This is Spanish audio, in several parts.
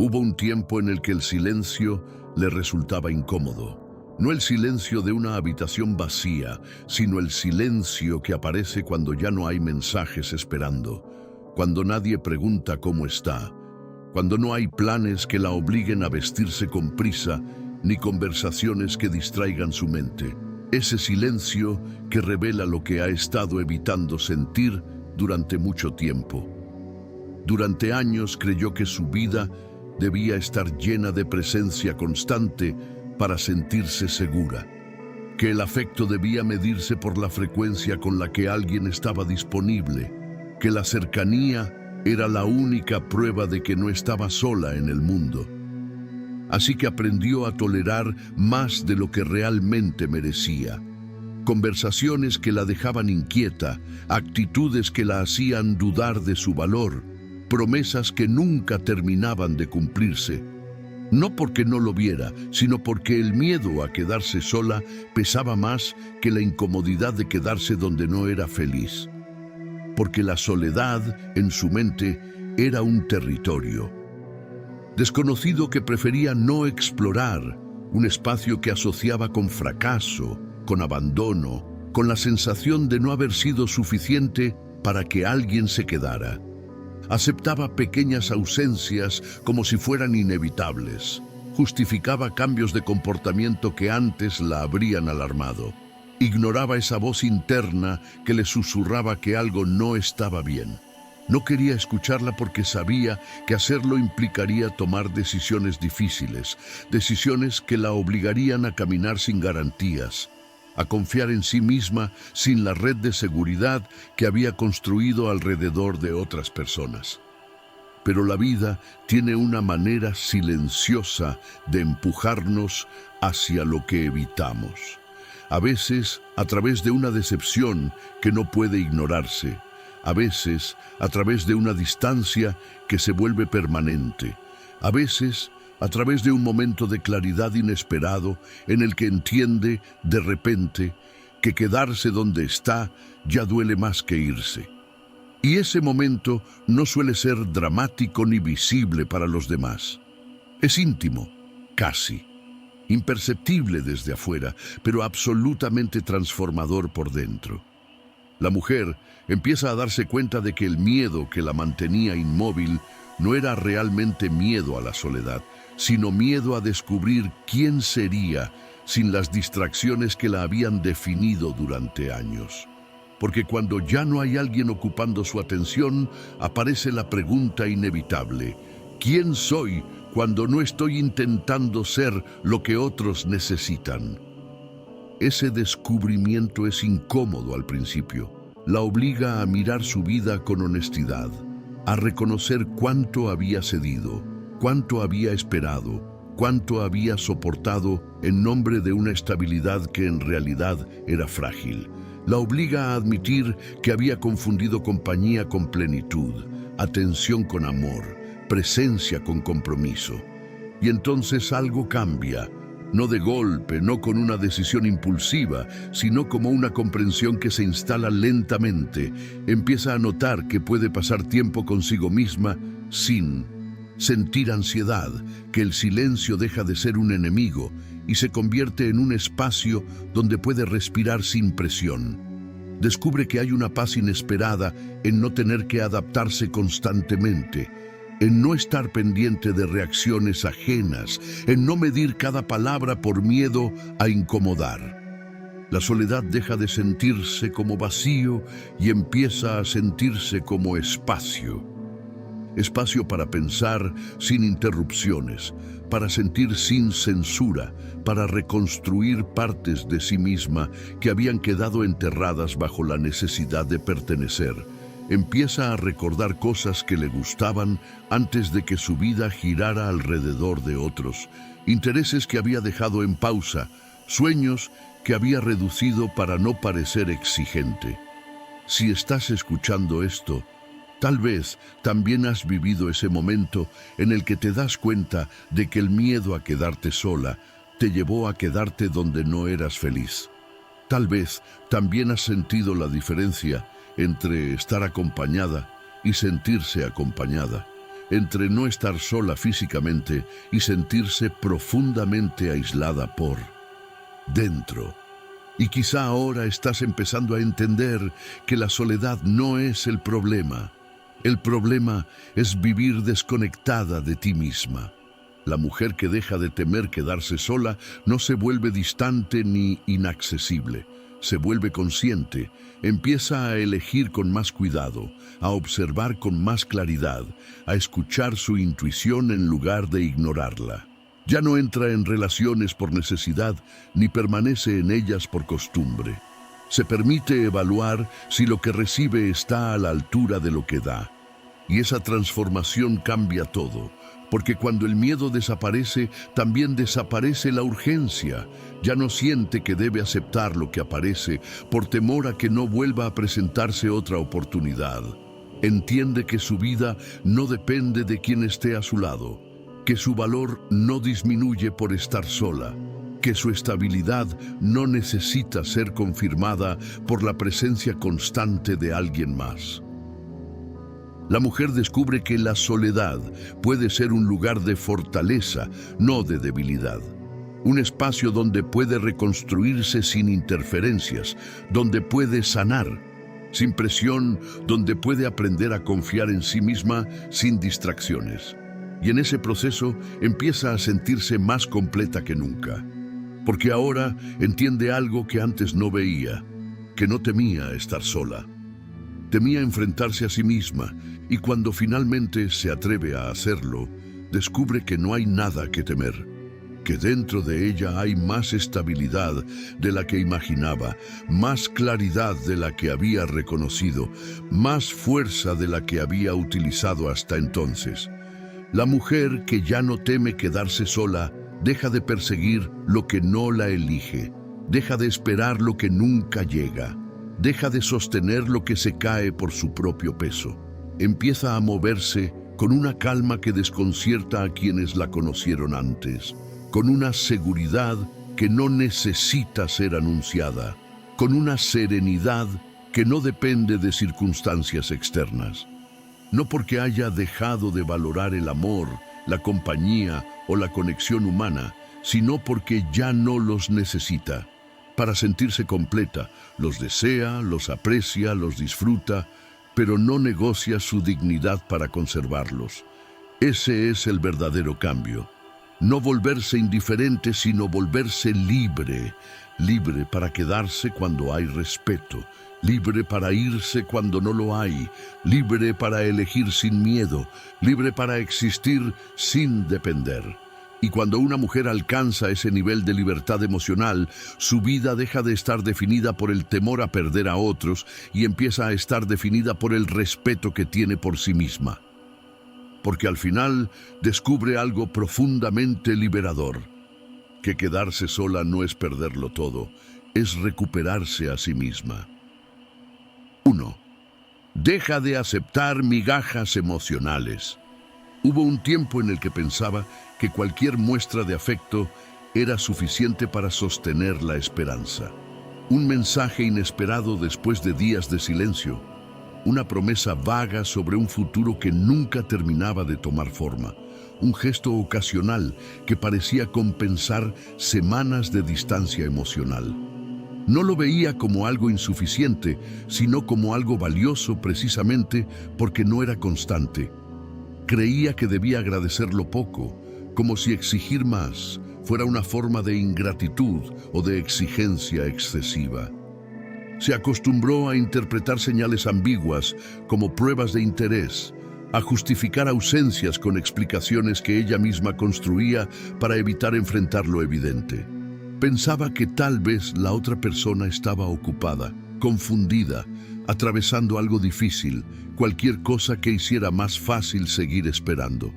Hubo un tiempo en el que el silencio le resultaba incómodo. No el silencio de una habitación vacía, sino el silencio que aparece cuando ya no hay mensajes esperando, cuando nadie pregunta cómo está, cuando no hay planes que la obliguen a vestirse con prisa, ni conversaciones que distraigan su mente. Ese silencio que revela lo que ha estado evitando sentir durante mucho tiempo. Durante años creyó que su vida debía estar llena de presencia constante para sentirse segura, que el afecto debía medirse por la frecuencia con la que alguien estaba disponible, que la cercanía era la única prueba de que no estaba sola en el mundo. Así que aprendió a tolerar más de lo que realmente merecía. Conversaciones que la dejaban inquieta, actitudes que la hacían dudar de su valor, promesas que nunca terminaban de cumplirse. No porque no lo viera, sino porque el miedo a quedarse sola pesaba más que la incomodidad de quedarse donde no era feliz. Porque la soledad, en su mente, era un territorio desconocido que prefería no explorar, un espacio que asociaba con fracaso, con abandono, con la sensación de no haber sido suficiente para que alguien se quedara. Aceptaba pequeñas ausencias como si fueran inevitables. Justificaba cambios de comportamiento que antes la habrían alarmado. Ignoraba esa voz interna que le susurraba que algo no estaba bien. No quería escucharla porque sabía que hacerlo implicaría tomar decisiones difíciles, decisiones que la obligarían a caminar sin garantías, a confiar en sí misma sin la red de seguridad que había construido alrededor de otras personas. Pero la vida tiene una manera silenciosa de empujarnos hacia lo que evitamos. A veces a través de una decepción que no puede ignorarse, a veces a través de una distancia que se vuelve permanente, a veces a través de un momento de claridad inesperado en el que entiende, de repente, que quedarse donde está ya duele más que irse. Y ese momento no suele ser dramático ni visible para los demás. Es íntimo, casi, imperceptible desde afuera, pero absolutamente transformador por dentro. La mujer empieza a darse cuenta de que el miedo que la mantenía inmóvil no era realmente miedo a la soledad, sino miedo a descubrir quién sería sin las distracciones que la habían definido durante años. Porque cuando ya no hay alguien ocupando su atención, aparece la pregunta inevitable: ¿quién soy cuando no estoy intentando ser lo que otros necesitan? Ese descubrimiento es incómodo al principio. La obliga a mirar su vida con honestidad, a reconocer cuánto había cedido, cuánto había esperado, cuánto había soportado en nombre de una estabilidad que en realidad era frágil. La obliga a admitir que había confundido compañía con plenitud, atención con amor, presencia con compromiso. Y entonces algo cambia. No de golpe, no con una decisión impulsiva, sino como una comprensión que se instala lentamente. Empieza a notar que puede pasar tiempo consigo misma sin sentir ansiedad, que el silencio deja de ser un enemigo y se convierte en un espacio donde puede respirar sin presión. Descubre que hay una paz inesperada en no tener que adaptarse constantemente, en no estar pendiente de reacciones ajenas, en no medir cada palabra por miedo a incomodar. La soledad deja de sentirse como vacío y empieza a sentirse como espacio. Espacio para pensar sin interrupciones, para sentir sin censura, para reconstruir partes de sí misma que habían quedado enterradas bajo la necesidad de pertenecer. Empieza a recordar cosas que le gustaban antes de que su vida girara alrededor de otros, intereses que había dejado en pausa, sueños que había reducido para no parecer exigente. Si estás escuchando esto, tal vez también has vivido ese momento en el que te das cuenta de que el miedo a quedarte sola te llevó a quedarte donde no eras feliz. Tal vez también has sentido la diferencia entre estar acompañada y sentirse acompañada, entre no estar sola físicamente y sentirse profundamente aislada por dentro. Y quizá ahora estás empezando a entender que la soledad no es el problema. El problema es vivir desconectada de ti misma. La mujer que deja de temer quedarse sola no se vuelve distante ni inaccesible. Se vuelve consciente, empieza a elegir con más cuidado, a observar con más claridad, a escuchar su intuición en lugar de ignorarla. Ya no entra en relaciones por necesidad ni permanece en ellas por costumbre. Se permite evaluar si lo que recibe está a la altura de lo que da. Y esa transformación cambia todo, porque cuando el miedo desaparece, también desaparece la urgencia. Ya no siente que debe aceptar lo que aparece por temor a que no vuelva a presentarse otra oportunidad. Entiende que su vida no depende de quien esté a su lado, que su valor no disminuye por estar sola, que su estabilidad no necesita ser confirmada por la presencia constante de alguien más. La mujer descubre que la soledad puede ser un lugar de fortaleza, no de debilidad. Un espacio donde puede reconstruirse sin interferencias, donde puede sanar, sin presión, donde puede aprender a confiar en sí misma sin distracciones. Y en ese proceso empieza a sentirse más completa que nunca. Porque ahora entiende algo que antes no veía, que no temía estar sola. Temía enfrentarse a sí misma, y cuando finalmente se atreve a hacerlo, descubre que no hay nada que temer, que dentro de ella hay más estabilidad de la que imaginaba, más claridad de la que había reconocido, más fuerza de la que había utilizado hasta entonces. La mujer que ya no teme quedarse sola, deja de perseguir lo que no la elige, deja de esperar lo que nunca llega, deja de sostener lo que se cae por su propio peso. Empieza a moverse con una calma que desconcierta a quienes la conocieron antes, con una seguridad que no necesita ser anunciada, con una serenidad que no depende de circunstancias externas. No porque haya dejado de valorar el amor, la compañía o la conexión humana, sino porque ya no los necesita. Para sentirse completa, los desea, los aprecia, los disfruta, pero no negocia su dignidad para conservarlos. Ese es el verdadero cambio. No volverse indiferente, sino volverse libre, libre para quedarse cuando hay respeto, libre para irse cuando no lo hay, libre para elegir sin miedo, libre para existir sin depender. Y cuando una mujer alcanza ese nivel de libertad emocional, su vida deja de estar definida por el temor a perder a otros y empieza a estar definida por el respeto que tiene por sí misma. Porque al final descubre algo profundamente liberador, que quedarse sola no es perderlo todo, es recuperarse a sí misma. 1. Deja de aceptar migajas emocionales. Hubo un tiempo en el que pensaba que cualquier muestra de afecto era suficiente para sostener la esperanza. Un mensaje inesperado después de días de silencio, una promesa vaga sobre un futuro que nunca terminaba de tomar forma, un gesto ocasional que parecía compensar semanas de distancia emocional. No lo veía como algo insuficiente, sino como algo valioso precisamente porque no era constante. Creía que debía agradecerlo poco, como si exigir más fuera una forma de ingratitud o de exigencia excesiva. Se acostumbró a interpretar señales ambiguas como pruebas de interés, a justificar ausencias con explicaciones que ella misma construía para evitar enfrentar lo evidente. Pensaba que tal vez la otra persona estaba ocupada, confundida, atravesando algo difícil, cualquier cosa que hiciera más fácil seguir esperando.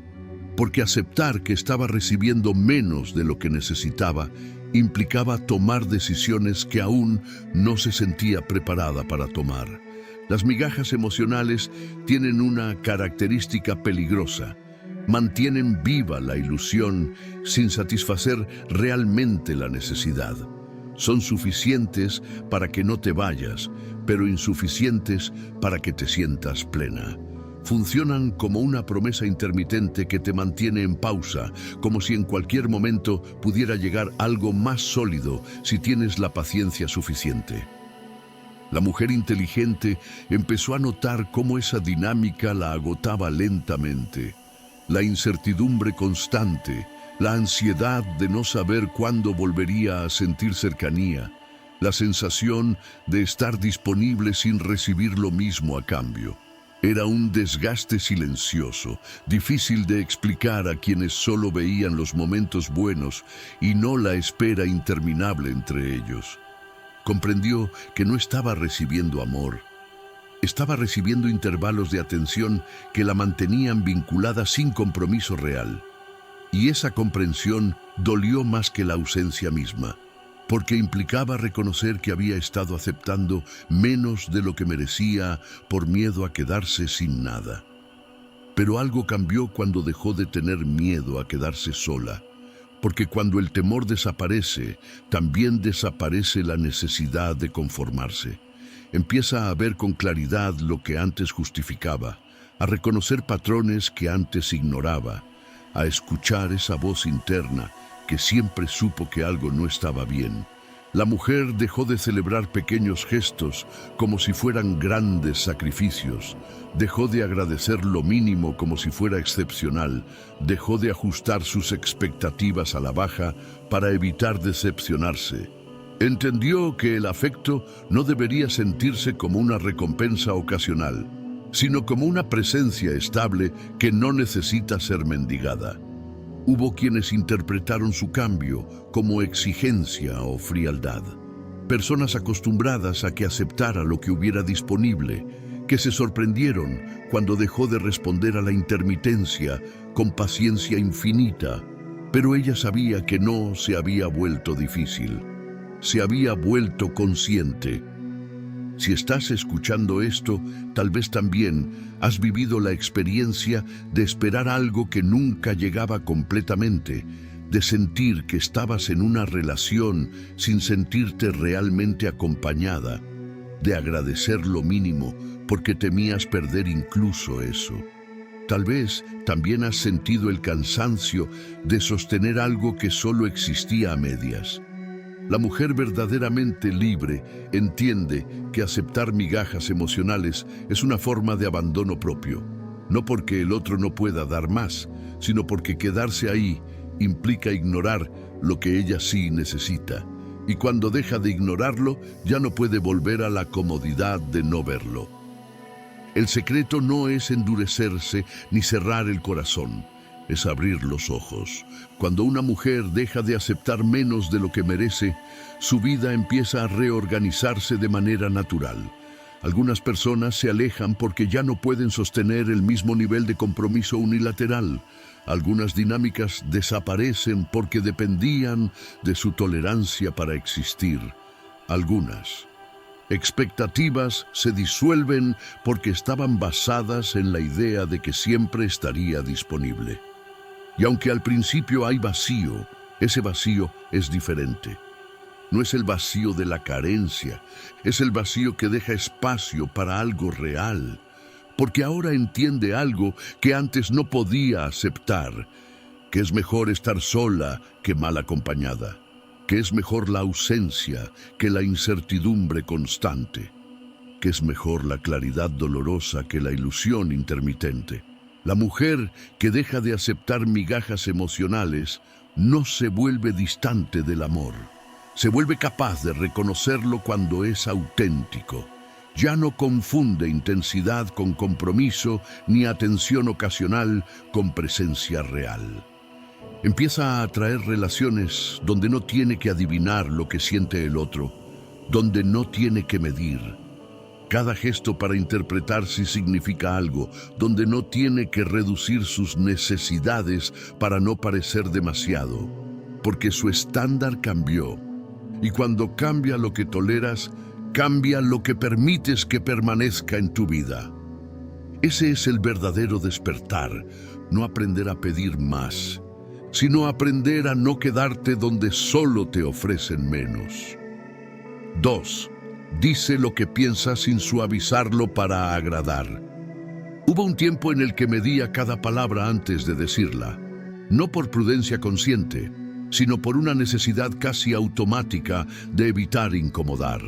Porque aceptar que estaba recibiendo menos de lo que necesitaba implicaba tomar decisiones que aún no se sentía preparada para tomar. Las migajas emocionales tienen una característica peligrosa. Mantienen viva la ilusión sin satisfacer realmente la necesidad. Son suficientes para que no te vayas, pero insuficientes para que te sientas plena. Funcionan como una promesa intermitente que te mantiene en pausa, como si en cualquier momento pudiera llegar algo más sólido si tienes la paciencia suficiente. La mujer inteligente empezó a notar cómo esa dinámica la agotaba lentamente. La incertidumbre constante, la ansiedad de no saber cuándo volvería a sentir cercanía, la sensación de estar disponible sin recibir lo mismo a cambio. Era un desgaste silencioso, difícil de explicar a quienes solo veían los momentos buenos y no la espera interminable entre ellos. Comprendió que no estaba recibiendo amor. Estaba recibiendo intervalos de atención que la mantenían vinculada sin compromiso real. Y esa comprensión dolió más que la ausencia misma, porque implicaba reconocer que había estado aceptando menos de lo que merecía por miedo a quedarse sin nada. Pero algo cambió cuando dejó de tener miedo a quedarse sola, porque cuando el temor desaparece, también desaparece la necesidad de conformarse. Empieza a ver con claridad lo que antes justificaba, a reconocer patrones que antes ignoraba, a escuchar esa voz interna que siempre supo que algo no estaba bien. La mujer dejó de celebrar pequeños gestos como si fueran grandes sacrificios, dejó de agradecer lo mínimo como si fuera excepcional, dejó de ajustar sus expectativas a la baja para evitar decepcionarse. Entendió que el afecto no debería sentirse como una recompensa ocasional, sino como una presencia estable que no necesita ser mendigada. Hubo quienes interpretaron su cambio como exigencia o frialdad. Personas acostumbradas a que aceptara lo que hubiera disponible, que se sorprendieron cuando dejó de responder a la intermitencia con paciencia infinita, pero ella sabía que no se había vuelto difícil. Se había vuelto consciente. Si estás escuchando esto, tal vez también has vivido la experiencia de esperar algo que nunca llegaba completamente, de sentir que estabas en una relación sin sentirte realmente acompañada, de agradecer lo mínimo porque temías perder incluso eso. Tal vez también has sentido el cansancio de sostener algo que solo existía a medias. La mujer verdaderamente libre entiende que aceptar migajas emocionales es una forma de abandono propio, no porque el otro no pueda dar más, sino porque quedarse ahí implica ignorar lo que ella sí necesita, y cuando deja de ignorarlo, ya no puede volver a la comodidad de no verlo. El secreto no es endurecerse ni cerrar el corazón, es abrir los ojos. Cuando una mujer deja de aceptar menos de lo que merece, su vida empieza a reorganizarse de manera natural. Algunas personas se alejan porque ya no pueden sostener el mismo nivel de compromiso unilateral. Algunas dinámicas desaparecen porque dependían de su tolerancia para existir. Algunas expectativas se disuelven porque estaban basadas en la idea de que siempre estaría disponible. Y aunque al principio hay vacío, ese vacío es diferente. No es el vacío de la carencia, es el vacío que deja espacio para algo real, porque ahora entiende algo que antes no podía aceptar, que es mejor estar sola que mal acompañada, que es mejor la ausencia que la incertidumbre constante, que es mejor la claridad dolorosa que la ilusión intermitente. La mujer que deja de aceptar migajas emocionales no se vuelve distante del amor. Se vuelve capaz de reconocerlo cuando es auténtico. Ya no confunde intensidad con compromiso ni atención ocasional con presencia real. Empieza a atraer relaciones donde no tiene que adivinar lo que siente el otro, donde no tiene que medir. Cada gesto para interpretar si significa algo, donde no tiene que reducir sus necesidades para no parecer demasiado, porque su estándar cambió. Y cuando cambia lo que toleras, cambia lo que permites que permanezca en tu vida. Ese es el verdadero despertar, no aprender a pedir más, sino aprender a no quedarte donde solo te ofrecen menos. 2. Dice lo que piensa sin suavizarlo para agradar. Hubo un tiempo en el que medía cada palabra antes de decirla, no por prudencia consciente, sino por una necesidad casi automática de evitar incomodar,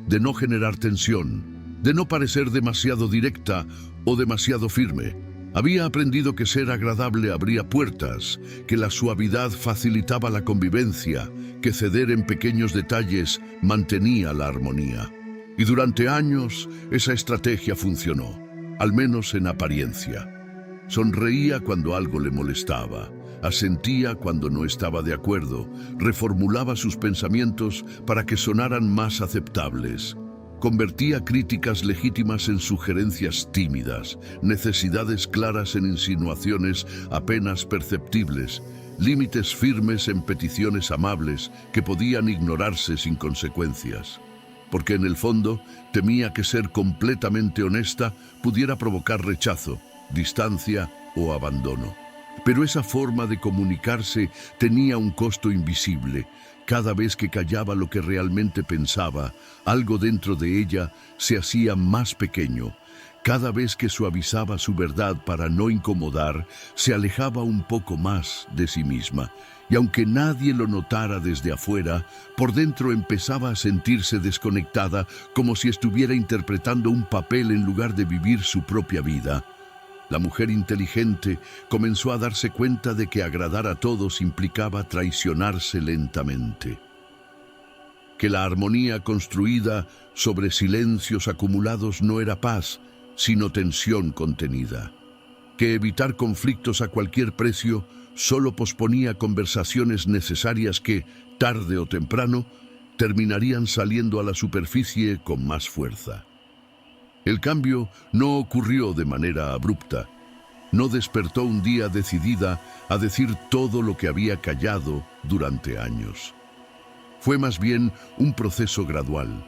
de no generar tensión, de no parecer demasiado directa o demasiado firme. Había aprendido que ser agradable abría puertas, que la suavidad facilitaba la convivencia, que ceder en pequeños detalles mantenía la armonía. Y durante años esa estrategia funcionó, al menos en apariencia. Sonreía cuando algo le molestaba, asentía cuando no estaba de acuerdo, reformulaba sus pensamientos para que sonaran más aceptables. Convertía críticas legítimas en sugerencias tímidas, necesidades claras en insinuaciones apenas perceptibles, límites firmes en peticiones amables que podían ignorarse sin consecuencias. Porque en el fondo temía que ser completamente honesta pudiera provocar rechazo, distancia o abandono. Pero esa forma de comunicarse tenía un costo invisible. Cada vez que callaba lo que realmente pensaba, algo dentro de ella se hacía más pequeño. Cada vez que suavizaba su verdad para no incomodar, se alejaba un poco más de sí misma. Y aunque nadie lo notara desde afuera, por dentro empezaba a sentirse desconectada, como si estuviera interpretando un papel en lugar de vivir su propia vida. La mujer inteligente comenzó a darse cuenta de que agradar a todos implicaba traicionarse lentamente. Que la armonía construida sobre silencios acumulados no era paz, sino tensión contenida. Que evitar conflictos a cualquier precio solo posponía conversaciones necesarias que, tarde o temprano, terminarían saliendo a la superficie con más fuerza. El cambio no ocurrió de manera abrupta. No despertó un día decidida a decir todo lo que había callado durante años. Fue más bien un proceso gradual,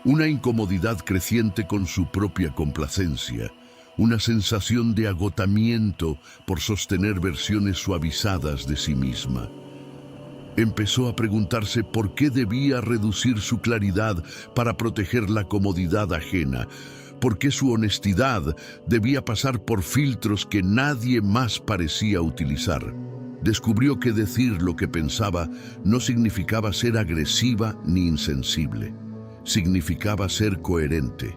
una incomodidad creciente con su propia complacencia, una sensación de agotamiento por sostener versiones suavizadas de sí misma. Empezó a preguntarse por qué debía reducir su claridad para proteger la comodidad ajena, por qué su honestidad debía pasar por filtros que nadie más parecía utilizar. Descubrió que decir lo que pensaba no significaba ser agresiva ni insensible. Significaba ser coherente,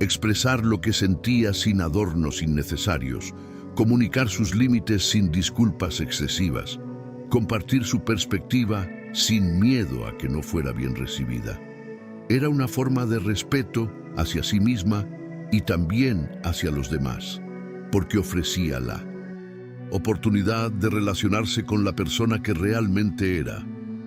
expresar lo que sentía sin adornos innecesarios, comunicar sus límites sin disculpas excesivas, compartir su perspectiva sin miedo a que no fuera bien recibida. Era una forma de respeto hacia sí misma y también hacia los demás, porque ofrecía la oportunidad de relacionarse con la persona que realmente era.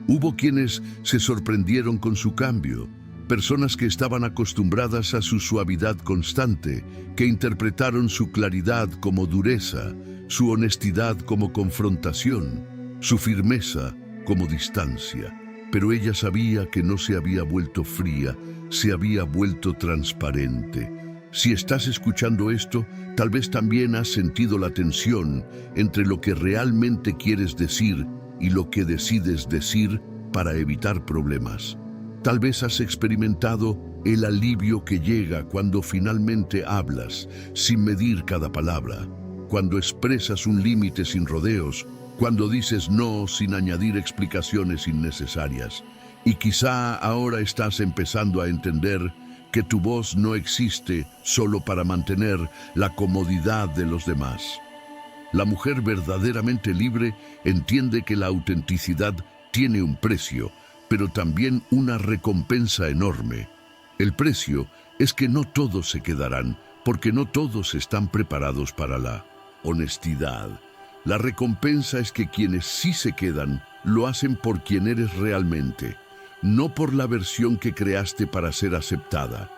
Hubo quienes se sorprendieron con su cambio, personas que estaban acostumbradas a su suavidad constante, que interpretaron su claridad como dureza, su honestidad como confrontación, su firmeza como distancia. Pero ella sabía que no se había vuelto fría, se había vuelto transparente. Si estás escuchando esto, tal vez también has sentido la tensión entre lo que realmente quieres decir y lo que decides decir para evitar problemas. Tal vez has experimentado el alivio que llega cuando finalmente hablas, sin medir cada palabra, cuando expresas un límite sin rodeos, cuando dices no sin añadir explicaciones innecesarias. Y quizá ahora estás empezando a entender que tu voz no existe solo para mantener la comodidad de los demás. La mujer verdaderamente libre entiende que la autenticidad tiene un precio, pero también una recompensa enorme. El precio es que no todos se quedarán, porque no todos están preparados para la honestidad. La recompensa es que quienes sí se quedan, lo hacen por quien eres realmente, no por la versión que creaste para ser aceptada.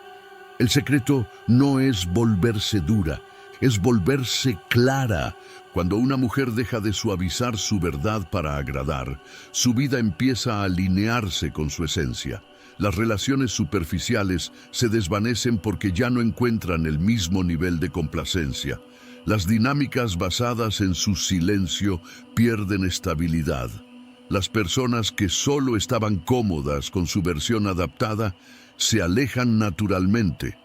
El secreto no es volverse dura, es volverse clara. Cuando una mujer deja de suavizar su verdad para agradar, su vida empieza a alinearse con su esencia. Las relaciones superficiales se desvanecen porque ya no encuentran el mismo nivel de complacencia. Las dinámicas basadas en su silencio pierden estabilidad. Las personas que solo estaban cómodas con su versión adaptada se alejan naturalmente.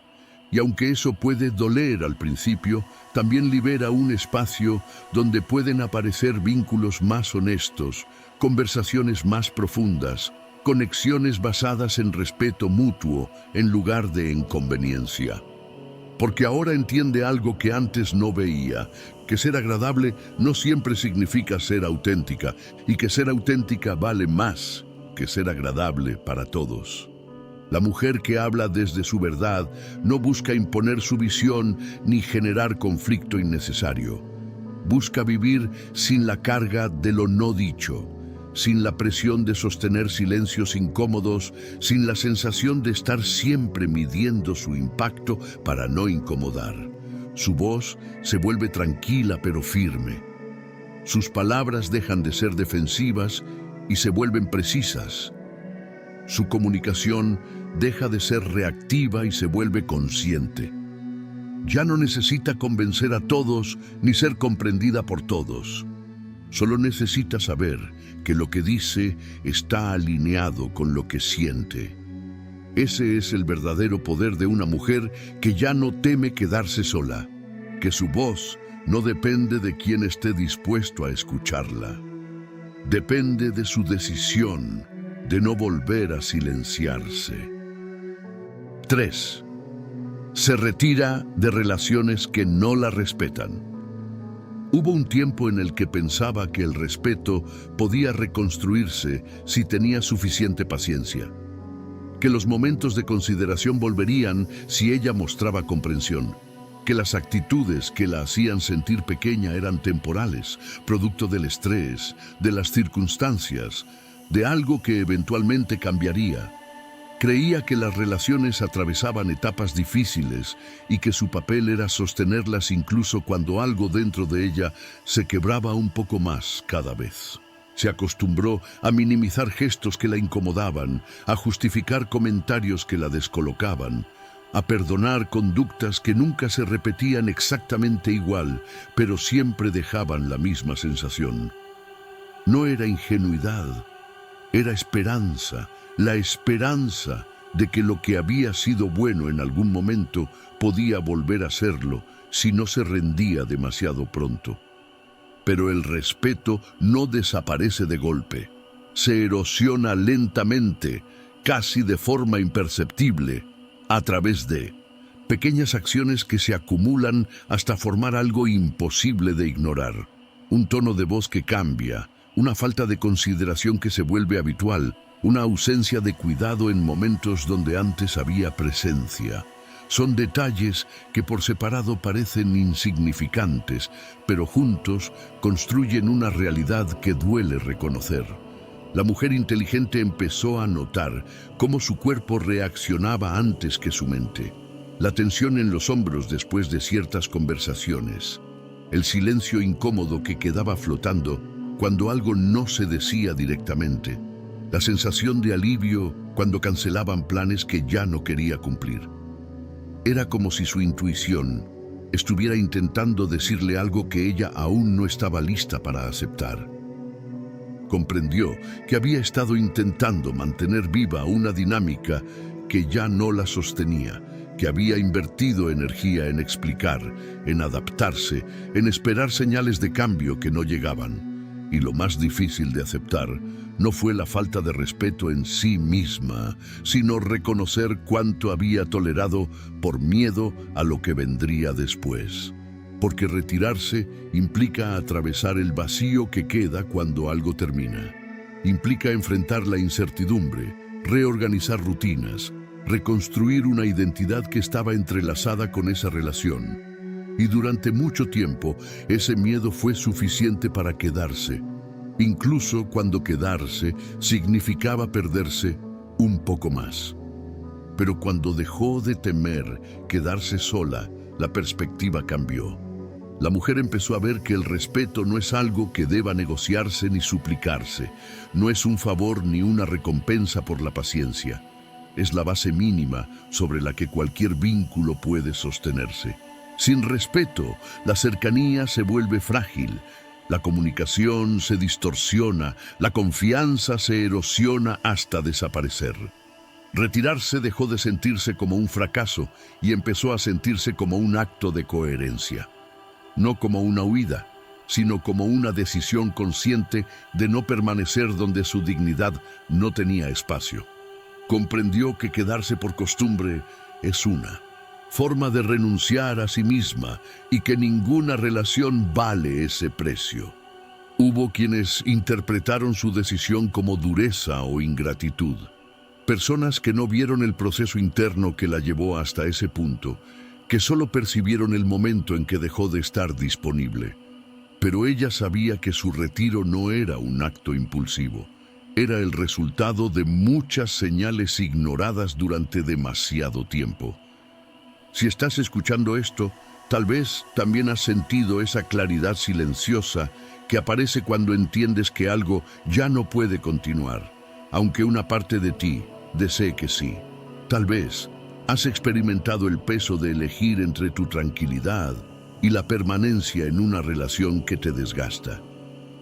Y aunque eso puede doler al principio, también libera un espacio donde pueden aparecer vínculos más honestos, conversaciones más profundas, conexiones basadas en respeto mutuo en lugar de en conveniencia. Porque ahora entiende algo que antes no veía, que ser agradable no siempre significa ser auténtica, y que ser auténtica vale más que ser agradable para todos. La mujer que habla desde su verdad no busca imponer su visión ni generar conflicto innecesario. Busca vivir sin la carga de lo no dicho, sin la presión de sostener silencios incómodos, sin la sensación de estar siempre midiendo su impacto para no incomodar. Su voz se vuelve tranquila pero firme. Sus palabras dejan de ser defensivas y se vuelven precisas. Su comunicación deja de ser reactiva y se vuelve consciente. Ya no necesita convencer a todos ni ser comprendida por todos. Solo necesita saber que lo que dice está alineado con lo que siente. Ese es el verdadero poder de una mujer que ya no teme quedarse sola, que su voz no depende de quien esté dispuesto a escucharla. Depende de su decisión de no volver a silenciarse. 3. Se retira de relaciones que no la respetan. Hubo un tiempo en el que pensaba que el respeto podía reconstruirse si tenía suficiente paciencia, que los momentos de consideración volverían si ella mostraba comprensión, que las actitudes que la hacían sentir pequeña eran temporales, producto del estrés, de las circunstancias, de algo que eventualmente cambiaría. Creía que las relaciones atravesaban etapas difíciles y que su papel era sostenerlas incluso cuando algo dentro de ella se quebraba un poco más cada vez. Se acostumbró a minimizar gestos que la incomodaban, a justificar comentarios que la descolocaban, a perdonar conductas que nunca se repetían exactamente igual, pero siempre dejaban la misma sensación. No era ingenuidad, era esperanza, la esperanza de que lo que había sido bueno en algún momento podía volver a serlo si no se rendía demasiado pronto. Pero el respeto no desaparece de golpe, se erosiona lentamente, casi de forma imperceptible, a través de pequeñas acciones que se acumulan hasta formar algo imposible de ignorar. Un tono de voz que cambia, una falta de consideración que se vuelve habitual, una ausencia de cuidado en momentos donde antes había presencia. Son detalles que por separado parecen insignificantes, pero juntos construyen una realidad que duele reconocer. La mujer inteligente empezó a notar cómo su cuerpo reaccionaba antes que su mente. La tensión en los hombros después de ciertas conversaciones, el silencio incómodo que quedaba flotando cuando algo no se decía directamente, la sensación de alivio cuando cancelaban planes que ya no quería cumplir. Era como si su intuición estuviera intentando decirle algo que ella aún no estaba lista para aceptar. Comprendió que había estado intentando mantener viva una dinámica que ya no la sostenía, que había invertido energía en explicar, en adaptarse, en esperar señales de cambio que no llegaban. Y lo más difícil de aceptar no fue la falta de respeto en sí misma, sino reconocer cuánto había tolerado por miedo a lo que vendría después. Porque retirarse implica atravesar el vacío que queda cuando algo termina. Implica enfrentar la incertidumbre, reorganizar rutinas, reconstruir una identidad que estaba entrelazada con esa relación. Y durante mucho tiempo, ese miedo fue suficiente para quedarse, incluso cuando quedarse significaba perderse un poco más. Pero cuando dejó de temer quedarse sola, la perspectiva cambió. La mujer empezó a ver que el respeto no es algo que deba negociarse ni suplicarse, no es un favor ni una recompensa por la paciencia. Es la base mínima sobre la que cualquier vínculo puede sostenerse. Sin respeto, la cercanía se vuelve frágil, la comunicación se distorsiona, la confianza se erosiona hasta desaparecer. Retirarse dejó de sentirse como un fracaso y empezó a sentirse como un acto de coherencia. No como una huida, sino como una decisión consciente de no permanecer donde su dignidad no tenía espacio. Comprendió que quedarse por costumbre es una forma de renunciar a sí misma y que ninguna relación vale ese precio. Hubo quienes interpretaron su decisión como dureza o ingratitud. Personas que no vieron el proceso interno que la llevó hasta ese punto, que solo percibieron el momento en que dejó de estar disponible. Pero ella sabía que su retiro no era un acto impulsivo. Era el resultado de muchas señales ignoradas durante demasiado tiempo. Si estás escuchando esto, tal vez también has sentido esa claridad silenciosa que aparece cuando entiendes que algo ya no puede continuar, aunque una parte de ti desee que sí. Tal vez has experimentado el peso de elegir entre tu tranquilidad y la permanencia en una relación que te desgasta.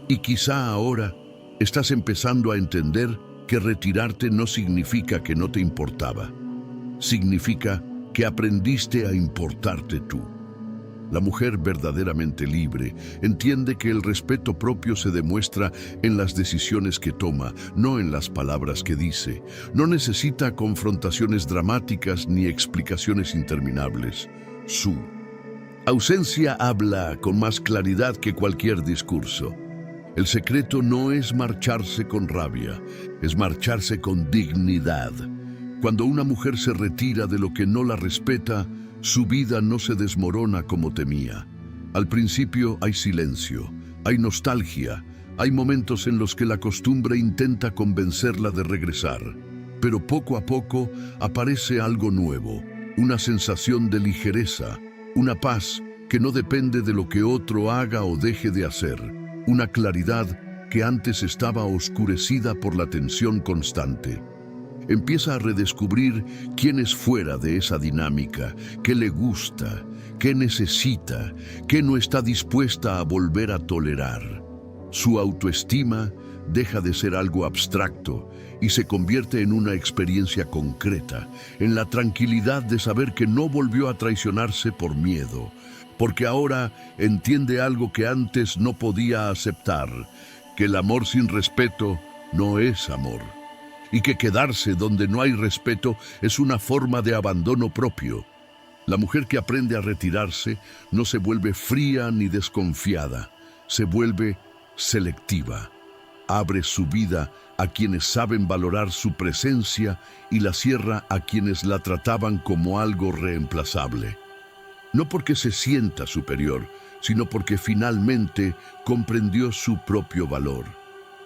Y quizá ahora estás empezando a entender que retirarte no significa que no te importaba. Significa que aprendiste a importarte tú. La mujer verdaderamente libre entiende que el respeto propio se demuestra en las decisiones que toma, no en las palabras que dice. No necesita confrontaciones dramáticas ni explicaciones interminables. Su ausencia habla con más claridad que cualquier discurso. El secreto no es marcharse con rabia, es marcharse con dignidad. Cuando una mujer se retira de lo que no la respeta, su vida no se desmorona como temía. Al principio hay silencio, hay nostalgia, hay momentos en los que la costumbre intenta convencerla de regresar. Pero poco a poco aparece algo nuevo, una sensación de ligereza, una paz que no depende de lo que otro haga o deje de hacer, una claridad que antes estaba oscurecida por la tensión constante. Empieza a redescubrir quién es fuera de esa dinámica, qué le gusta, qué necesita, qué no está dispuesta a volver a tolerar. Su autoestima deja de ser algo abstracto y se convierte en una experiencia concreta, en la tranquilidad de saber que no volvió a traicionarse por miedo, porque ahora entiende algo que antes no podía aceptar, que el amor sin respeto no es amor. Y que quedarse donde no hay respeto es una forma de abandono propio. La mujer que aprende a retirarse no se vuelve fría ni desconfiada, se vuelve selectiva. Abre su vida a quienes saben valorar su presencia y la cierra a quienes la trataban como algo reemplazable. No porque se sienta superior, sino porque finalmente comprendió su propio valor.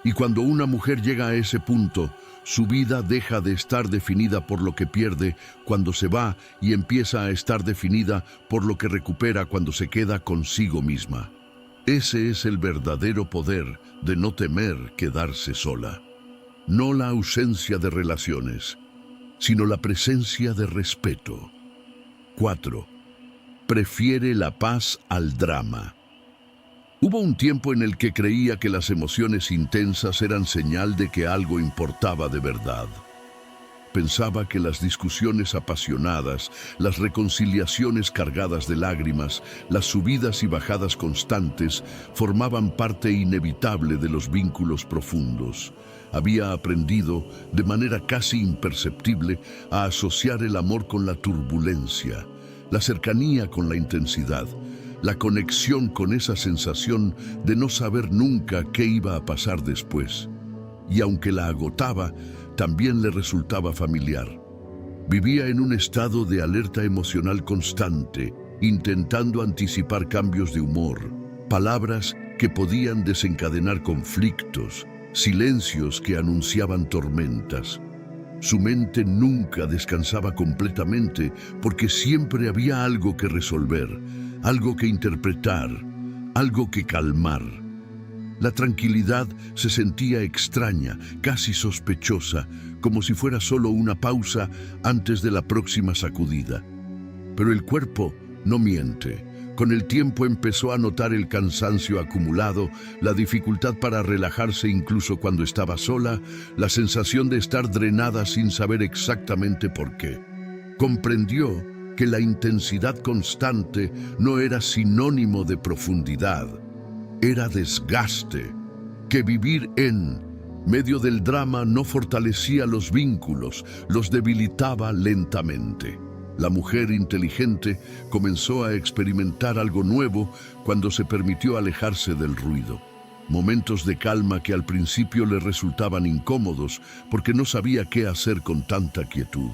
Y cuando una mujer llega a ese punto, su vida deja de estar definida por lo que pierde cuando se va y empieza a estar definida por lo que recupera cuando se queda consigo misma. Ese es el verdadero poder de no temer quedarse sola. No la ausencia de relaciones, sino la presencia de respeto. 4. Prefiere la paz al drama. Hubo un tiempo en el que creía que las emociones intensas eran señal de que algo importaba de verdad. Pensaba que las discusiones apasionadas, las reconciliaciones cargadas de lágrimas, las subidas y bajadas constantes formaban parte inevitable de los vínculos profundos. Había aprendido, de manera casi imperceptible, a asociar el amor con la turbulencia, la cercanía con la intensidad, la conexión con esa sensación de no saber nunca qué iba a pasar después. Y aunque la agotaba, también le resultaba familiar. Vivía en un estado de alerta emocional constante, intentando anticipar cambios de humor, palabras que podían desencadenar conflictos, silencios que anunciaban tormentas. Su mente nunca descansaba completamente porque siempre había algo que resolver, algo que interpretar, algo que calmar. La tranquilidad se sentía extraña, casi sospechosa, como si fuera solo una pausa antes de la próxima sacudida. Pero el cuerpo no miente. Con el tiempo empezó a notar el cansancio acumulado, la dificultad para relajarse incluso cuando estaba sola, la sensación de estar drenada sin saber exactamente por qué. Comprendió que la intensidad constante no era sinónimo de profundidad, era desgaste, que vivir en medio del drama no fortalecía los vínculos, los debilitaba lentamente. La mujer inteligente comenzó a experimentar algo nuevo cuando se permitió alejarse del ruido. Momentos de calma que al principio le resultaban incómodos porque no sabía qué hacer con tanta quietud.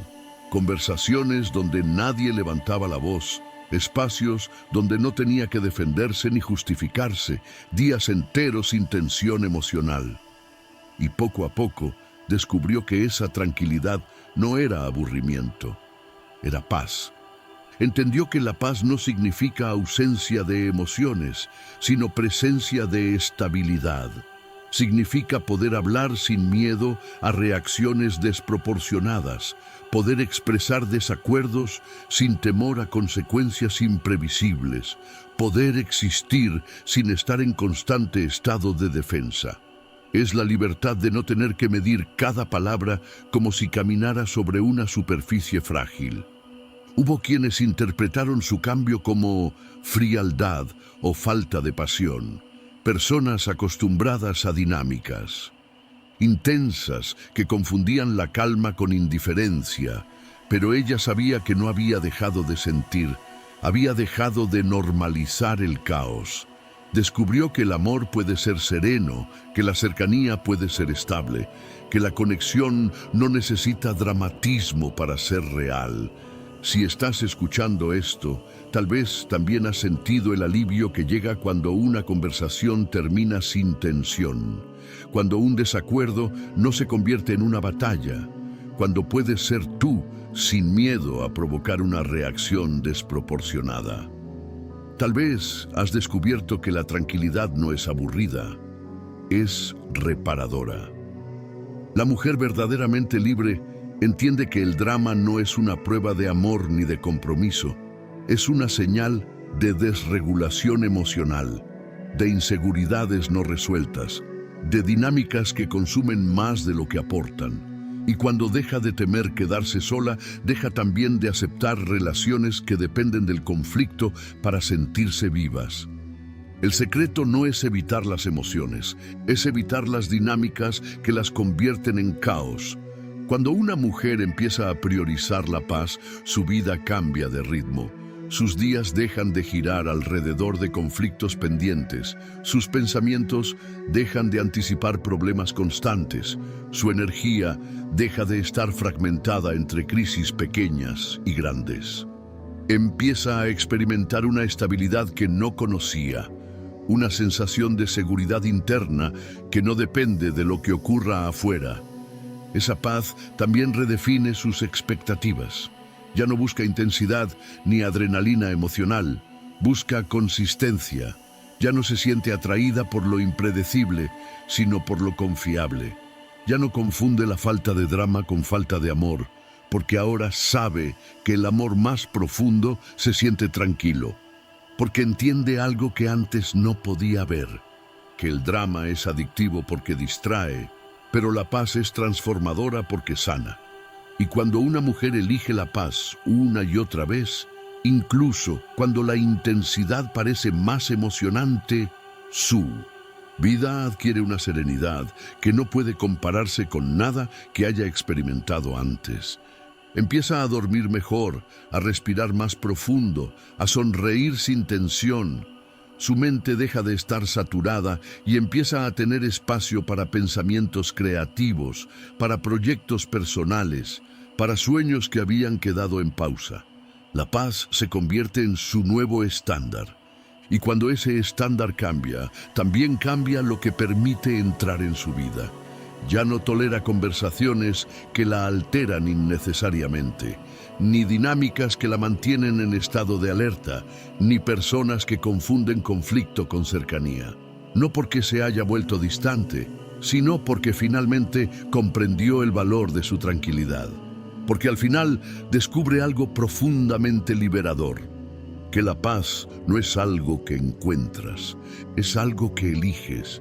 Conversaciones donde nadie levantaba la voz, espacios donde no tenía que defenderse ni justificarse, días enteros sin tensión emocional. Y poco a poco descubrió que esa tranquilidad no era aburrimiento, era paz. Entendió que la paz no significa ausencia de emociones, sino presencia de estabilidad. Significa poder hablar sin miedo a reacciones desproporcionadas, poder expresar desacuerdos sin temor a consecuencias imprevisibles, poder existir sin estar en constante estado de defensa. Es la libertad de no tener que medir cada palabra como si caminara sobre una superficie frágil. Hubo quienes interpretaron su cambio como frialdad o falta de pasión, personas acostumbradas a dinámicas intensas que confundían la calma con indiferencia, pero ella sabía que no había dejado de sentir, había dejado de normalizar el caos. Descubrió que el amor puede ser sereno, que la cercanía puede ser estable, que la conexión no necesita dramatismo para ser real. Si estás escuchando esto, tal vez también has sentido el alivio que llega cuando una conversación termina sin tensión, cuando un desacuerdo no se convierte en una batalla, cuando puedes ser tú sin miedo a provocar una reacción desproporcionada. Tal vez has descubierto que la tranquilidad no es aburrida, es reparadora. La mujer verdaderamente libre entiende que el drama no es una prueba de amor ni de compromiso, es una señal de desregulación emocional, de inseguridades no resueltas, de dinámicas que consumen más de lo que aportan. Y cuando deja de temer quedarse sola, deja también de aceptar relaciones que dependen del conflicto para sentirse vivas. El secreto no es evitar las emociones, es evitar las dinámicas que las convierten en caos. Cuando una mujer empieza a priorizar la paz, su vida cambia de ritmo. Sus días dejan de girar alrededor de conflictos pendientes. Sus pensamientos dejan de anticipar problemas constantes. Su energía deja de estar fragmentada entre crisis pequeñas y grandes. Empieza a experimentar una estabilidad que no conocía, una sensación de seguridad interna que no depende de lo que ocurra afuera. Esa paz también redefine sus expectativas. Ya no busca intensidad ni adrenalina emocional, busca consistencia. Ya no se siente atraída por lo impredecible, sino por lo confiable. Ya no confunde la falta de drama con falta de amor, porque ahora sabe que el amor más profundo se siente tranquilo, porque entiende algo que antes no podía ver, que el drama es adictivo porque distrae, pero la paz es transformadora porque sana. Y cuando una mujer elige la paz una y otra vez, incluso cuando la intensidad parece más emocionante, su vida adquiere una serenidad que no puede compararse con nada que haya experimentado antes. Empieza a dormir mejor, a respirar más profundo, a sonreír sin tensión. Su mente deja de estar saturada y empieza a tener espacio para pensamientos creativos, para proyectos personales, para sueños que habían quedado en pausa. La paz se convierte en su nuevo estándar. Y cuando ese estándar cambia, también cambia lo que permite entrar en su vida. Ya no tolera conversaciones que la alteran innecesariamente, ni dinámicas que la mantienen en estado de alerta, ni personas que confunden conflicto con cercanía. No porque se haya vuelto distante, sino porque finalmente comprendió el valor de su tranquilidad. Porque al final descubre algo profundamente liberador. que la paz no es algo que encuentras, es algo que eliges.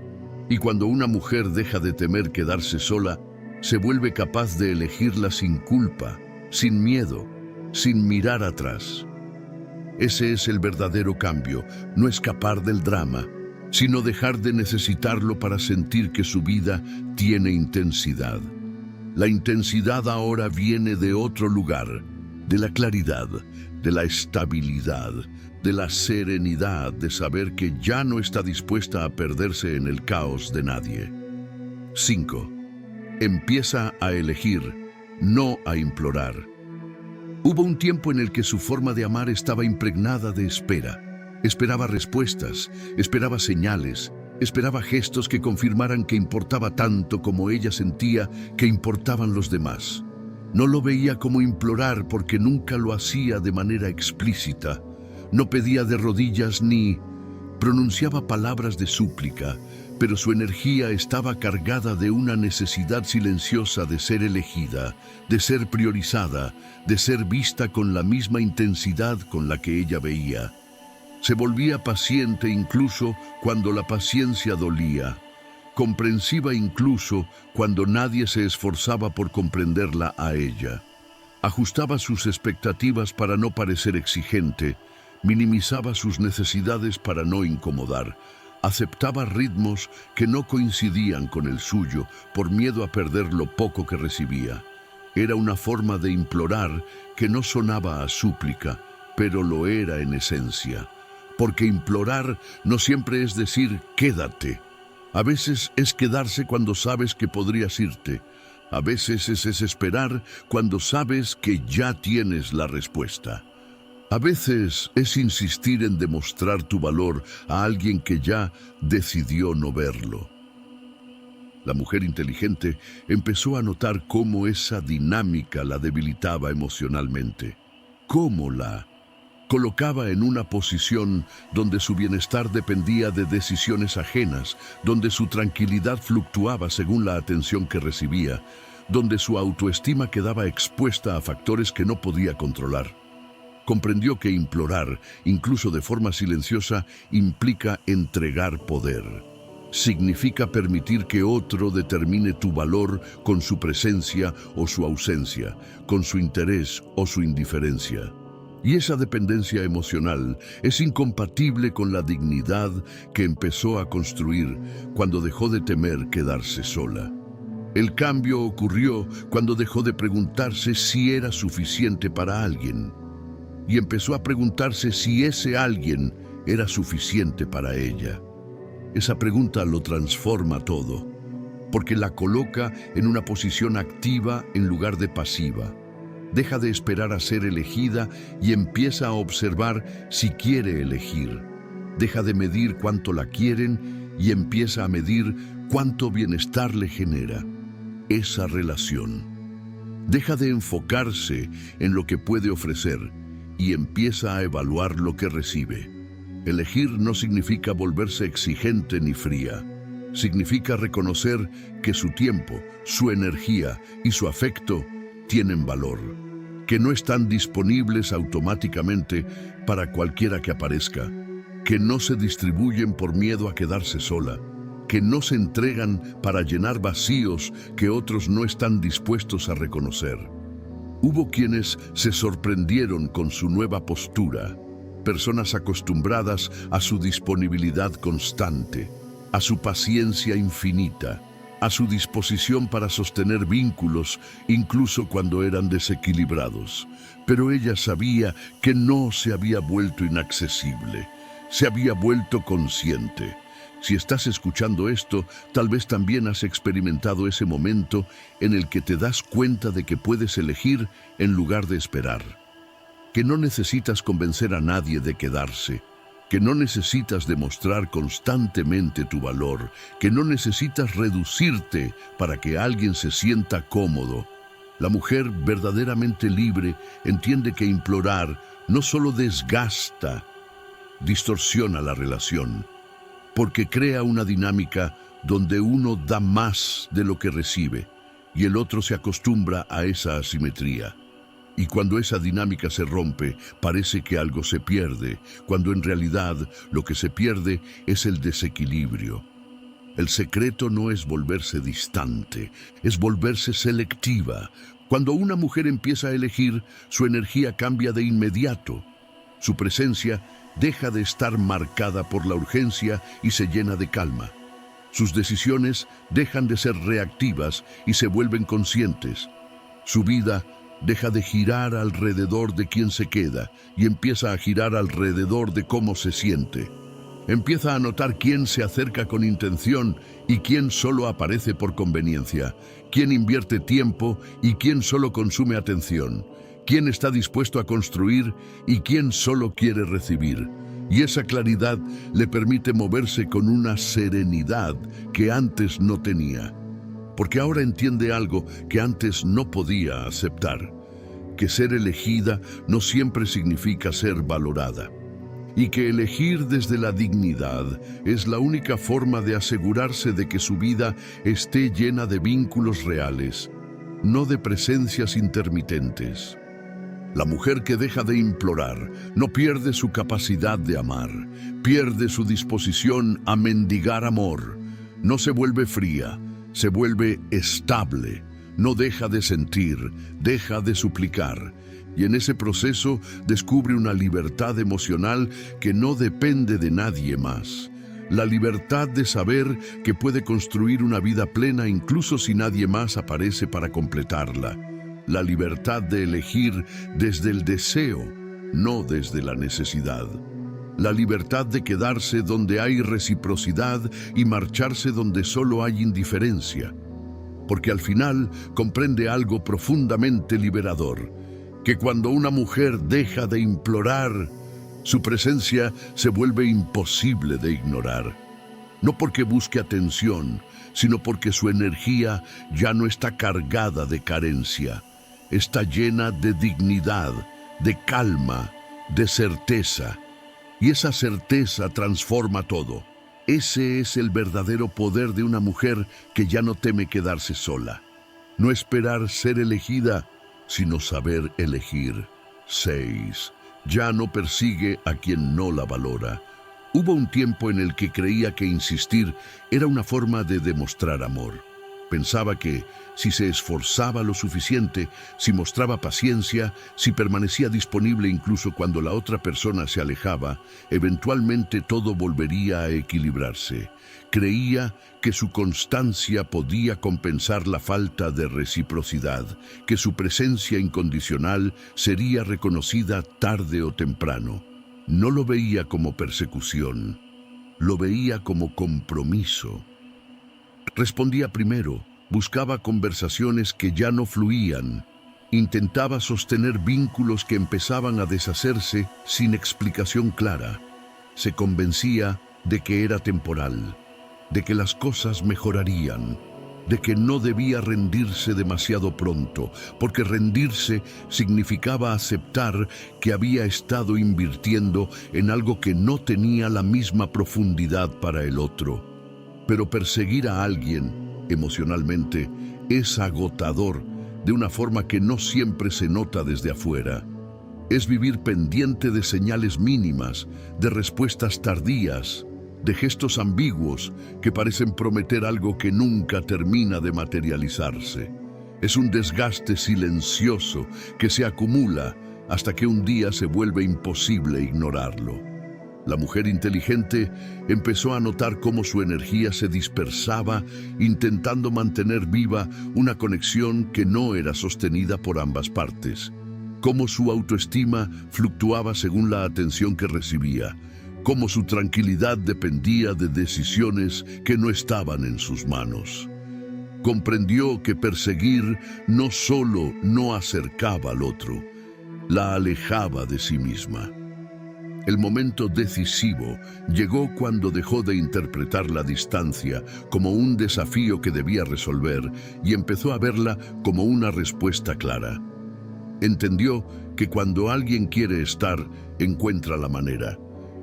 Y cuando una mujer deja de temer quedarse sola, se vuelve capaz de elegirla sin culpa, sin miedo, sin mirar atrás. Ese es el verdadero cambio, no escapar del drama, sino dejar de necesitarlo para sentir que su vida tiene intensidad. La intensidad ahora viene de otro lugar, de la claridad, de la estabilidad, de la serenidad de saber que ya no está dispuesta a perderse en el caos de nadie. 5. Empieza a elegir, no a implorar. Hubo un tiempo en el que su forma de amar estaba impregnada de espera. Esperaba respuestas, esperaba señales, esperaba gestos que confirmaran que importaba tanto como ella sentía que importaban los demás. No lo veía como implorar porque nunca lo hacía de manera explícita. No pedía de rodillas ni pronunciaba palabras de súplica, pero su energía estaba cargada de una necesidad silenciosa de ser elegida, de ser priorizada, de ser vista con la misma intensidad con la que ella veía. Se volvía paciente incluso cuando la paciencia dolía, comprensiva incluso cuando nadie se esforzaba por comprenderla a ella. Ajustaba sus expectativas para no parecer exigente, minimizaba sus necesidades para no incomodar, aceptaba ritmos que no coincidían con el suyo por miedo a perder lo poco que recibía. Era una forma de implorar que no sonaba a súplica, pero lo era en esencia. Porque implorar no siempre es decir quédate. A veces es quedarse cuando sabes que podrías irte. A veces es esperar cuando sabes que ya tienes la respuesta. A veces es insistir en demostrar tu valor a alguien que ya decidió no verlo. La mujer inteligente empezó a notar cómo esa dinámica la debilitaba emocionalmente, cómo la colocaba en una posición donde su bienestar dependía de decisiones ajenas, donde su tranquilidad fluctuaba según la atención que recibía, donde su autoestima quedaba expuesta a factores que no podía controlar. Comprendió que implorar, incluso de forma silenciosa, implica entregar poder. Significa permitir que otro determine tu valor con su presencia o su ausencia, con su interés o su indiferencia. Y esa dependencia emocional es incompatible con la dignidad que empezó a construir cuando dejó de temer quedarse sola. El cambio ocurrió cuando dejó de preguntarse si era suficiente para alguien y empezó a preguntarse si ese alguien era suficiente para ella. Esa pregunta lo transforma todo, porque la coloca en una posición activa en lugar de pasiva. Deja de esperar a ser elegida y empieza a observar si quiere elegir. Deja de medir cuánto la quieren y empieza a medir cuánto bienestar le genera esa relación. Deja de enfocarse en lo que puede ofrecer y empieza a evaluar lo que recibe. Elegir no significa volverse exigente ni fría. Significa reconocer que su tiempo, su energía y su afecto tienen valor, que no están disponibles automáticamente para cualquiera que aparezca, que no se distribuyen por miedo a quedarse sola, que no se entregan para llenar vacíos que otros no están dispuestos a reconocer. Hubo quienes se sorprendieron con su nueva postura, personas acostumbradas a su disponibilidad constante, a su paciencia infinita, a su disposición para sostener vínculos incluso cuando eran desequilibrados. Pero ella sabía que no se había vuelto inaccesible, se había vuelto consciente. Si estás escuchando esto, tal vez también has experimentado ese momento en el que te das cuenta de que puedes elegir en lugar de esperar, que no necesitas convencer a nadie de quedarse, que no necesitas demostrar constantemente tu valor, que no necesitas reducirte para que alguien se sienta cómodo. La mujer verdaderamente libre entiende que implorar no solo desgasta, distorsiona la relación, porque crea una dinámica donde uno da más de lo que recibe y el otro se acostumbra a esa asimetría. Y cuando esa dinámica se rompe, parece que algo se pierde, cuando en realidad lo que se pierde es el desequilibrio. El secreto no es volverse distante, es volverse selectiva. Cuando una mujer empieza a elegir, su energía cambia de inmediato. Su presencia deja de estar marcada por la urgencia y se llena de calma. Sus decisiones dejan de ser reactivas y se vuelven conscientes. Su vida deja de girar alrededor de quién se queda y empieza a girar alrededor de cómo se siente. Empieza a notar quién se acerca con intención y quién solo aparece por conveniencia, quién invierte tiempo y quién solo consume atención, quién está dispuesto a construir y quién solo quiere recibir. Y esa claridad le permite moverse con una serenidad que antes no tenía. Porque ahora entiende algo que antes no podía aceptar, que ser elegida no siempre significa ser valorada, y que elegir desde la dignidad es la única forma de asegurarse de que su vida esté llena de vínculos reales, no de presencias intermitentes. La mujer que deja de implorar no pierde su capacidad de amar, pierde su disposición a mendigar amor, no se vuelve fría, se vuelve estable, no deja de sentir, deja de suplicar, y en ese proceso descubre una libertad emocional que no depende de nadie más. La libertad de saber que puede construir una vida plena incluso si nadie más aparece para completarla. La libertad de elegir desde el deseo, no desde la necesidad. La libertad de quedarse donde hay reciprocidad y marcharse donde solo hay indiferencia. Porque al final comprende algo profundamente liberador, que cuando una mujer deja de implorar, su presencia se vuelve imposible de ignorar. No porque busque atención, sino porque su energía ya no está cargada de carencia. Está llena de dignidad, de calma, de certeza. Y esa certeza transforma todo. Ese es el verdadero poder de una mujer que ya no teme quedarse sola. No esperar ser elegida, sino saber elegir. 6. Ya no persigue a quien no la valora. Hubo un tiempo en el que creía que insistir era una forma de demostrar amor. Pensaba que si se esforzaba lo suficiente, si mostraba paciencia, si permanecía disponible incluso cuando la otra persona se alejaba, eventualmente todo volvería a equilibrarse. Creía que su constancia podía compensar la falta de reciprocidad, que su presencia incondicional sería reconocida tarde o temprano. No lo veía como persecución, lo veía como compromiso. Respondía primero, buscaba conversaciones que ya no fluían, intentaba sostener vínculos que empezaban a deshacerse sin explicación clara. Se convencía de que era temporal, de que las cosas mejorarían, de que no debía rendirse demasiado pronto, porque rendirse significaba aceptar que había estado invirtiendo en algo que no tenía la misma profundidad para el otro. Pero perseguir a alguien emocionalmente es agotador de una forma que no siempre se nota desde afuera. Es vivir pendiente de señales mínimas, de respuestas tardías, de gestos ambiguos que parecen prometer algo que nunca termina de materializarse. Es un desgaste silencioso que se acumula hasta que un día se vuelve imposible ignorarlo. La mujer inteligente empezó a notar cómo su energía se dispersaba, intentando mantener viva una conexión que no era sostenida por ambas partes. Cómo su autoestima fluctuaba según la atención que recibía. Cómo su tranquilidad dependía de decisiones que no estaban en sus manos. Comprendió que perseguir no solo no acercaba al otro, la alejaba de sí misma. El momento decisivo llegó cuando dejó de interpretar la distancia como un desafío que debía resolver y empezó a verla como una respuesta clara. Entendió que cuando alguien quiere estar, encuentra la manera.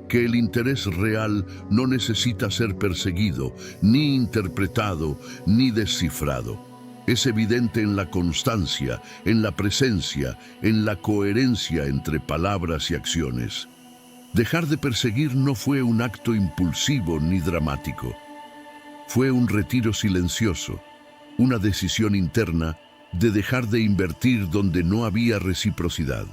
Que el interés real no necesita ser perseguido, ni interpretado, ni descifrado. Es evidente en la constancia, en la presencia, en la coherencia entre palabras y acciones. Dejar de perseguir no fue un acto impulsivo ni dramático. Fue un retiro silencioso, una decisión interna de dejar de invertir donde no había reciprocidad.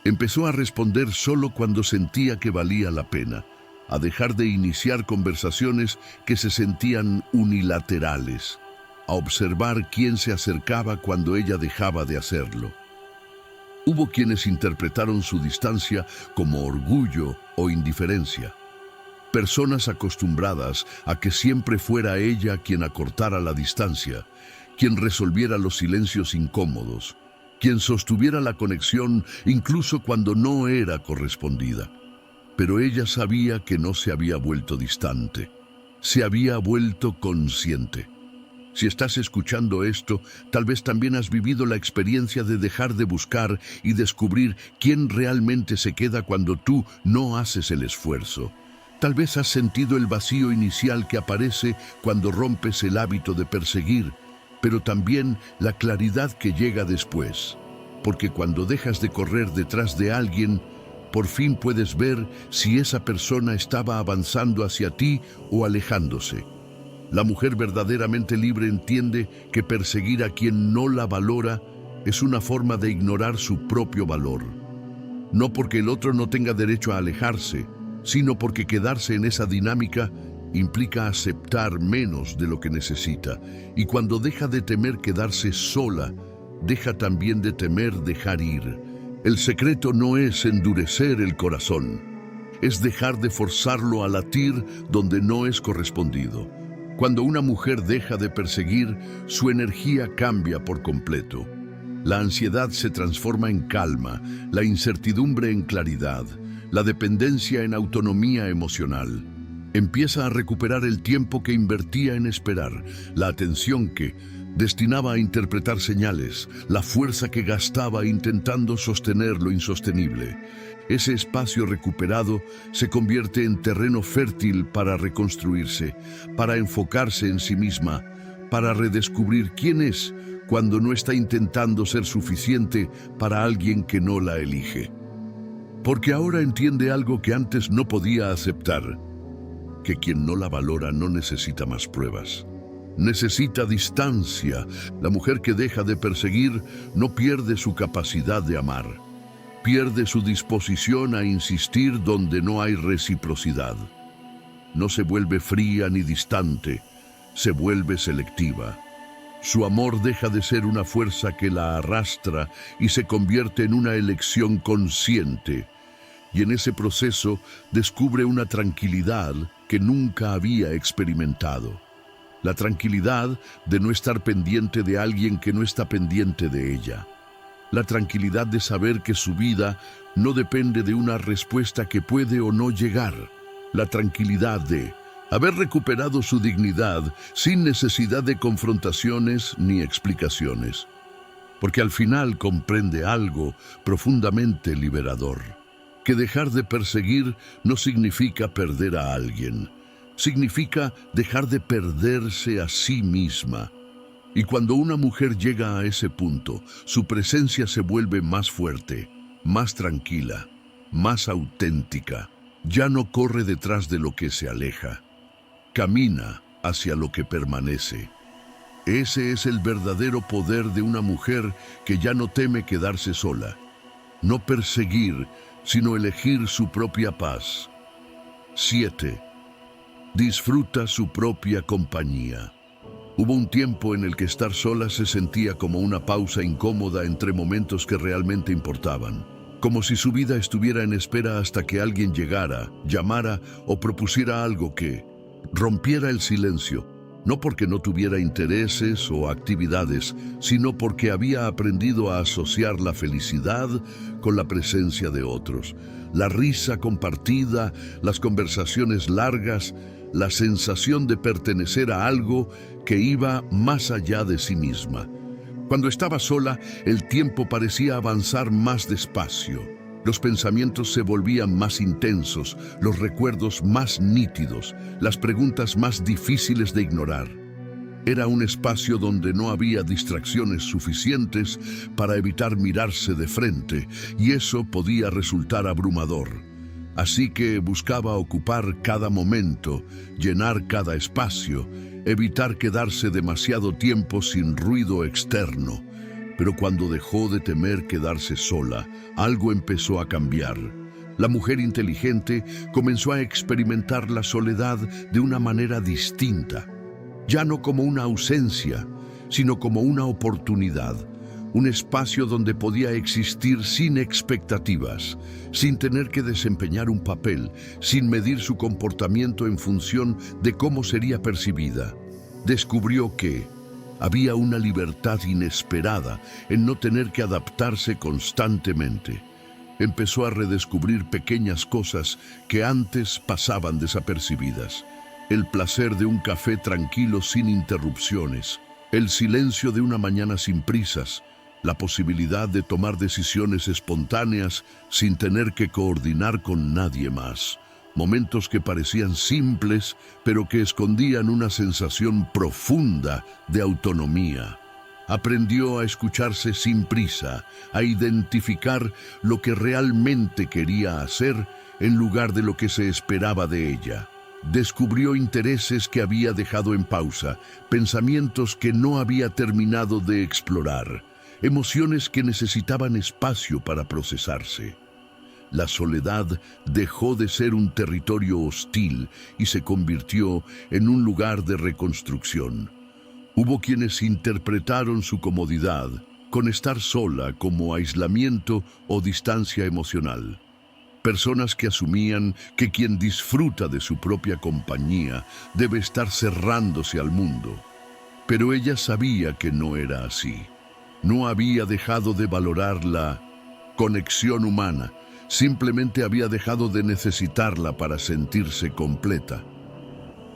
Empezó a responder solo cuando sentía que valía la pena, a dejar de iniciar conversaciones que se sentían unilaterales, a observar quién se acercaba cuando ella dejaba de hacerlo. Hubo quienes interpretaron su distancia como orgullo o indiferencia. Personas acostumbradas a que siempre fuera ella quien acortara la distancia, quien resolviera los silencios incómodos, quien sostuviera la conexión incluso cuando no era correspondida. Pero ella sabía que no se había vuelto distante, se había vuelto consciente. Si estás escuchando esto, tal vez también has vivido la experiencia de dejar de buscar y descubrir quién realmente se queda cuando tú no haces el esfuerzo. Tal vez has sentido el vacío inicial que aparece cuando rompes el hábito de perseguir, pero también la claridad que llega después. Porque cuando dejas de correr detrás de alguien, por fin puedes ver si esa persona estaba avanzando hacia ti o alejándose. La mujer verdaderamente libre entiende que perseguir a quien no la valora es una forma de ignorar su propio valor. No porque el otro no tenga derecho a alejarse, sino porque quedarse en esa dinámica implica aceptar menos de lo que necesita. Y cuando deja de temer quedarse sola, deja también de temer dejar ir. El secreto no es endurecer el corazón, es dejar de forzarlo a latir donde no es correspondido. Cuando una mujer deja de perseguir, su energía cambia por completo. La ansiedad se transforma en calma, la incertidumbre en claridad, la dependencia en autonomía emocional. Empieza a recuperar el tiempo que invertía en esperar, la atención que destinaba a interpretar señales, la fuerza que gastaba intentando sostener lo insostenible. Ese espacio recuperado se convierte en terreno fértil para reconstruirse, para enfocarse en sí misma, para redescubrir quién es cuando no está intentando ser suficiente para alguien que no la elige. Porque ahora entiende algo que antes no podía aceptar, que quien no la valora no necesita más pruebas. Necesita distancia. La mujer que deja de perseguir no pierde su capacidad de amar. Pierde su disposición a insistir donde no hay reciprocidad. No se vuelve fría ni distante, se vuelve selectiva. Su amor deja de ser una fuerza que la arrastra y se convierte en una elección consciente. Y en ese proceso descubre una tranquilidad que nunca había experimentado. La tranquilidad de no estar pendiente de alguien que no está pendiente de ella. La tranquilidad de saber que su vida no depende de una respuesta que puede o no llegar. La tranquilidad de haber recuperado su dignidad sin necesidad de confrontaciones ni explicaciones. Porque al final comprende algo profundamente liberador. Que dejar de perseguir no significa perder a alguien. Significa dejar de perderse a sí misma. Y cuando una mujer llega a ese punto, su presencia se vuelve más fuerte, más tranquila, más auténtica. Ya no corre detrás de lo que se aleja. Camina hacia lo que permanece. Ese es el verdadero poder de una mujer que ya no teme quedarse sola. No perseguir, sino elegir su propia paz. 7. Disfruta su propia compañía. Hubo un tiempo en el que estar sola se sentía como una pausa incómoda entre momentos que realmente importaban. Como si su vida estuviera en espera hasta que alguien llegara, llamara o propusiera algo que rompiera el silencio. No porque no tuviera intereses o actividades, sino porque había aprendido a asociar la felicidad con la presencia de otros. La risa compartida, las conversaciones largas, la sensación de pertenecer a algo que iba más allá de sí misma. Cuando estaba sola, el tiempo parecía avanzar más despacio. Los pensamientos se volvían más intensos, los recuerdos más nítidos, las preguntas más difíciles de ignorar. Era un espacio donde no había distracciones suficientes para evitar mirarse de frente, y eso podía resultar abrumador. Así que buscaba ocupar cada momento, llenar cada espacio, evitar quedarse demasiado tiempo sin ruido externo. Pero cuando dejó de temer quedarse sola, algo empezó a cambiar. La mujer inteligente comenzó a experimentar la soledad de una manera distinta. Ya no como una ausencia, sino como una oportunidad, un espacio donde podía existir sin expectativas, sin tener que desempeñar un papel, sin medir su comportamiento en función de cómo sería percibida. Descubrió que había una libertad inesperada en no tener que adaptarse constantemente. Empezó a redescubrir pequeñas cosas que antes pasaban desapercibidas. El placer de un café tranquilo sin interrupciones, el silencio de una mañana sin prisas, la posibilidad de tomar decisiones espontáneas sin tener que coordinar con nadie más. Momentos que parecían simples, pero que escondían una sensación profunda de autonomía. Aprendió a escucharse sin prisa, a identificar lo que realmente quería hacer en lugar de lo que se esperaba de ella. Descubrió intereses que había dejado en pausa, pensamientos que no había terminado de explorar, emociones que necesitaban espacio para procesarse. La soledad dejó de ser un territorio hostil y se convirtió en un lugar de reconstrucción. Hubo quienes interpretaron su comodidad con estar sola como aislamiento o distancia emocional. Personas que asumían que quien disfruta de su propia compañía debe estar cerrándose al mundo. Pero ella sabía que no era así. No había dejado de valorar la conexión humana, simplemente había dejado de necesitarla para sentirse completa.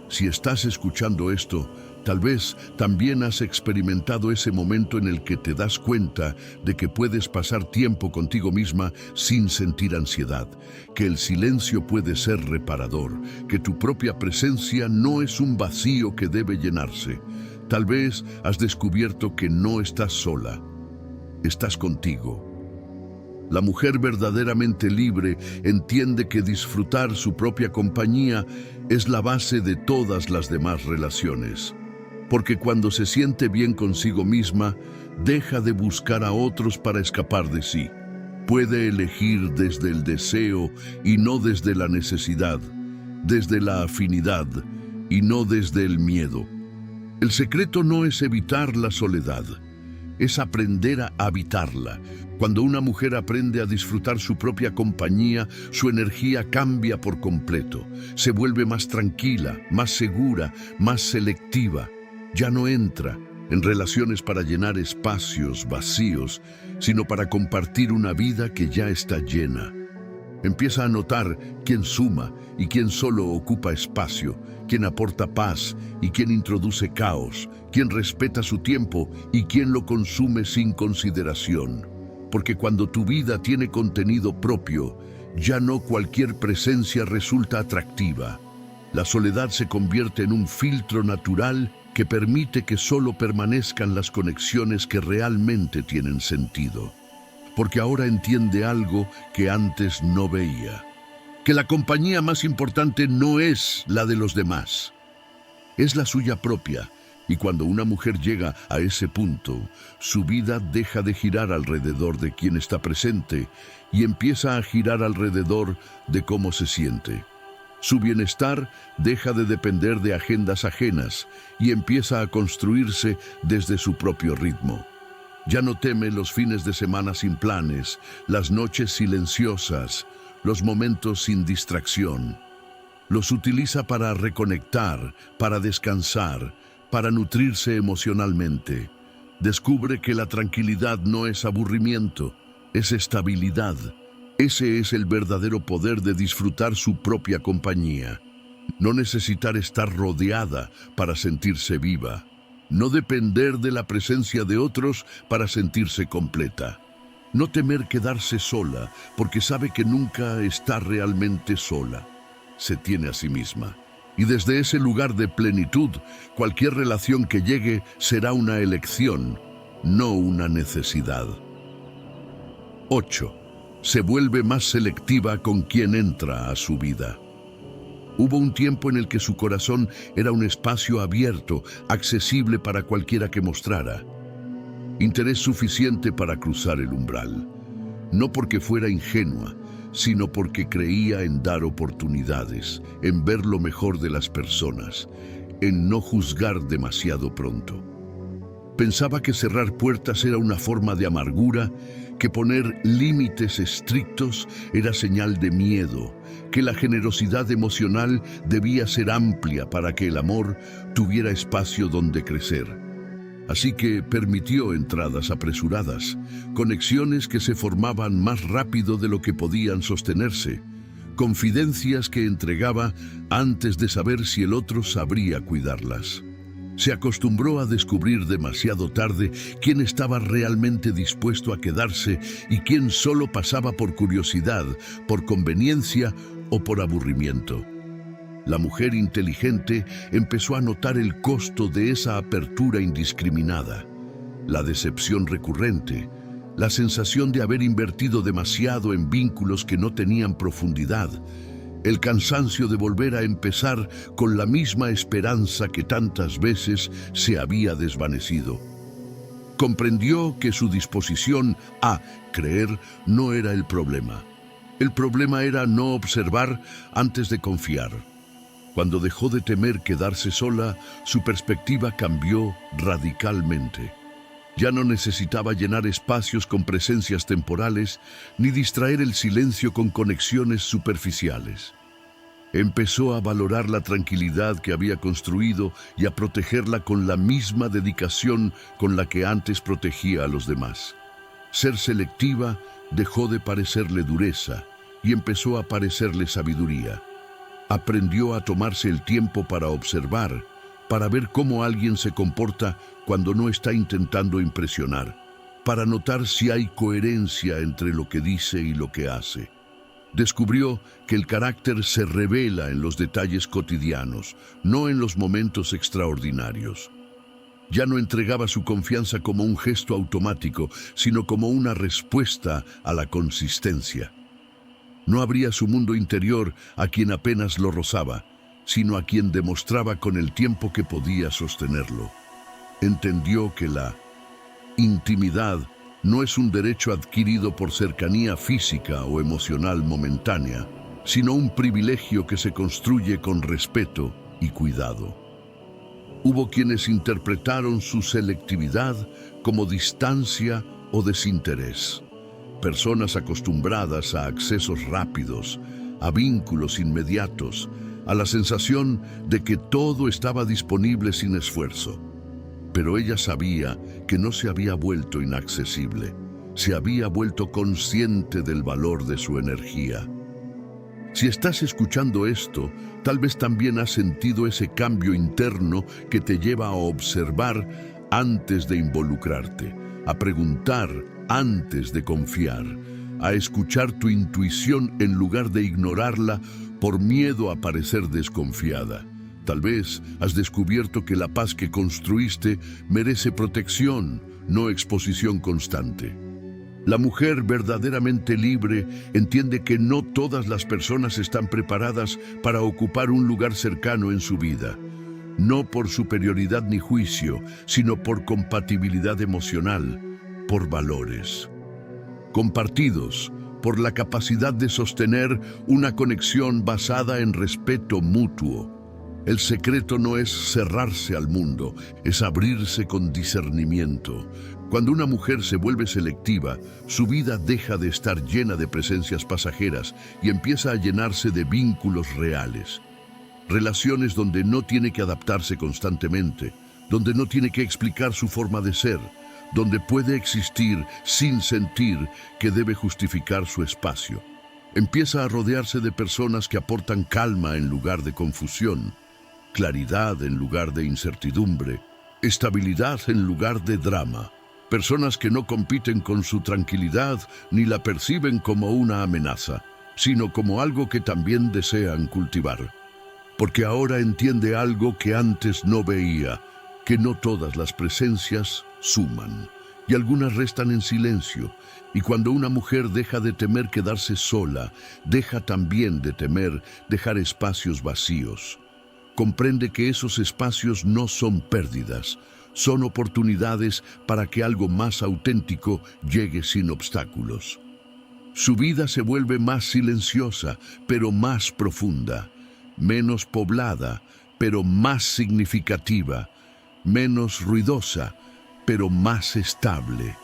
Si estás escuchando esto, tal vez también has experimentado ese momento en el que te das cuenta de que puedes pasar tiempo contigo misma sin sentir ansiedad, que el silencio puede ser reparador, que tu propia presencia no es un vacío que debe llenarse. Tal vez has descubierto que no estás sola, estás contigo. La mujer verdaderamente libre entiende que disfrutar su propia compañía es la base de todas las demás relaciones. Porque cuando se siente bien consigo misma, deja de buscar a otros para escapar de sí. Puede elegir desde el deseo y no desde la necesidad, desde la afinidad y no desde el miedo. El secreto no es evitar la soledad, es aprender a habitarla. Cuando una mujer aprende a disfrutar su propia compañía, su energía cambia por completo. Se vuelve más tranquila, más segura, más selectiva. Ya no entra en relaciones para llenar espacios vacíos, sino para compartir una vida que ya está llena. Empieza a notar quién suma y quién solo ocupa espacio, quién aporta paz y quién introduce caos, quién respeta su tiempo y quién lo consume sin consideración. Porque cuando tu vida tiene contenido propio, ya no cualquier presencia resulta atractiva. La soledad se convierte en un filtro natural que permite que solo permanezcan las conexiones que realmente tienen sentido. Porque ahora entiende algo que antes no veía, que la compañía más importante no es la de los demás, es la suya propia. Y cuando una mujer llega a ese punto, su vida deja de girar alrededor de quien está presente y empieza a girar alrededor de cómo se siente. Su bienestar deja de depender de agendas ajenas y empieza a construirse desde su propio ritmo. Ya no teme los fines de semana sin planes, las noches silenciosas, los momentos sin distracción. Los utiliza para reconectar, para descansar, para nutrirse emocionalmente. Descubre que la tranquilidad no es aburrimiento, es estabilidad. Ese es el verdadero poder de disfrutar su propia compañía. No necesitar estar rodeada para sentirse viva. No depender de la presencia de otros para sentirse completa. No temer quedarse sola, porque sabe que nunca está realmente sola. Se tiene a sí misma. Y desde ese lugar de plenitud, cualquier relación que llegue será una elección, no una necesidad. 8. Se vuelve más selectiva con quien entra a su vida. Hubo un tiempo en el que su corazón era un espacio abierto, accesible para cualquiera que mostrara interés suficiente para cruzar el umbral. No porque fuera ingenua, sino porque creía en dar oportunidades, en ver lo mejor de las personas, en no juzgar demasiado pronto. Pensaba que cerrar puertas era una forma de amargura, que poner límites estrictos era señal de miedo, que la generosidad emocional debía ser amplia para que el amor tuviera espacio donde crecer. Así que permitió entradas apresuradas, conexiones que se formaban más rápido de lo que podían sostenerse, confidencias que entregaba antes de saber si el otro sabría cuidarlas. Se acostumbró a descubrir demasiado tarde quién estaba realmente dispuesto a quedarse y quién solo pasaba por curiosidad, por conveniencia o por aburrimiento. La mujer inteligente empezó a notar el costo de esa apertura indiscriminada, la decepción recurrente, la sensación de haber invertido demasiado en vínculos que no tenían profundidad, el cansancio de volver a empezar con la misma esperanza que tantas veces se había desvanecido. Comprendió que su disposición a creer no era el problema. El problema era no observar antes de confiar. Cuando dejó de temer quedarse sola, su perspectiva cambió radicalmente. Ya no necesitaba llenar espacios con presencias temporales, ni distraer el silencio con conexiones superficiales. Empezó a valorar la tranquilidad que había construido y a protegerla con la misma dedicación con la que antes protegía a los demás. Ser selectiva dejó de parecerle dureza y empezó a parecerle sabiduría. Aprendió a tomarse el tiempo para observar, para ver cómo alguien se comporta cuando no está intentando impresionar, para notar si hay coherencia entre lo que dice y lo que hace. Descubrió que el carácter se revela en los detalles cotidianos, no en los momentos extraordinarios. Ya no entregaba su confianza como un gesto automático, sino como una respuesta a la consistencia. No abría su mundo interior a quien apenas lo rozaba, sino a quien demostraba con el tiempo que podía sostenerlo. Entendió que la intimidad no es un derecho adquirido por cercanía física o emocional momentánea, sino un privilegio que se construye con respeto y cuidado. Hubo quienes interpretaron su selectividad como distancia o desinterés. Personas acostumbradas a accesos rápidos, a vínculos inmediatos, a la sensación de que todo estaba disponible sin esfuerzo. Pero ella sabía que no se había vuelto inaccesible, se había vuelto consciente del valor de su energía. Si estás escuchando esto, tal vez también has sentido ese cambio interno que te lleva a observar antes de involucrarte, a preguntar antes de confiar, a escuchar tu intuición en lugar de ignorarla por miedo a parecer desconfiada. Tal vez has descubierto que la paz que construiste merece protección, no exposición constante. La mujer verdaderamente libre entiende que no todas las personas están preparadas para ocupar un lugar cercano en su vida. No por superioridad ni juicio, sino por compatibilidad emocional, por valores compartidos, por la capacidad de sostener una conexión basada en respeto mutuo. El secreto no es cerrarse al mundo, es abrirse con discernimiento. Cuando una mujer se vuelve selectiva, su vida deja de estar llena de presencias pasajeras y empieza a llenarse de vínculos reales. Relaciones donde no tiene que adaptarse constantemente, donde no tiene que explicar su forma de ser, donde puede existir sin sentir que debe justificar su espacio. Empieza a rodearse de personas que aportan calma en lugar de confusión, claridad en lugar de incertidumbre, estabilidad en lugar de drama. Personas que no compiten con su tranquilidad ni la perciben como una amenaza, sino como algo que también desean cultivar. porque ahora entiende algo que antes no veía, que no todas las presencias suman, y algunas restan en silencio, y cuando una mujer deja de temer quedarse sola, deja también de temer dejar espacios vacíos. Comprende que esos espacios no son pérdidas, son oportunidades para que algo más auténtico llegue sin obstáculos. Su vida se vuelve más silenciosa, pero más profunda, menos poblada, pero más significativa, menos ruidosa, pero más estable.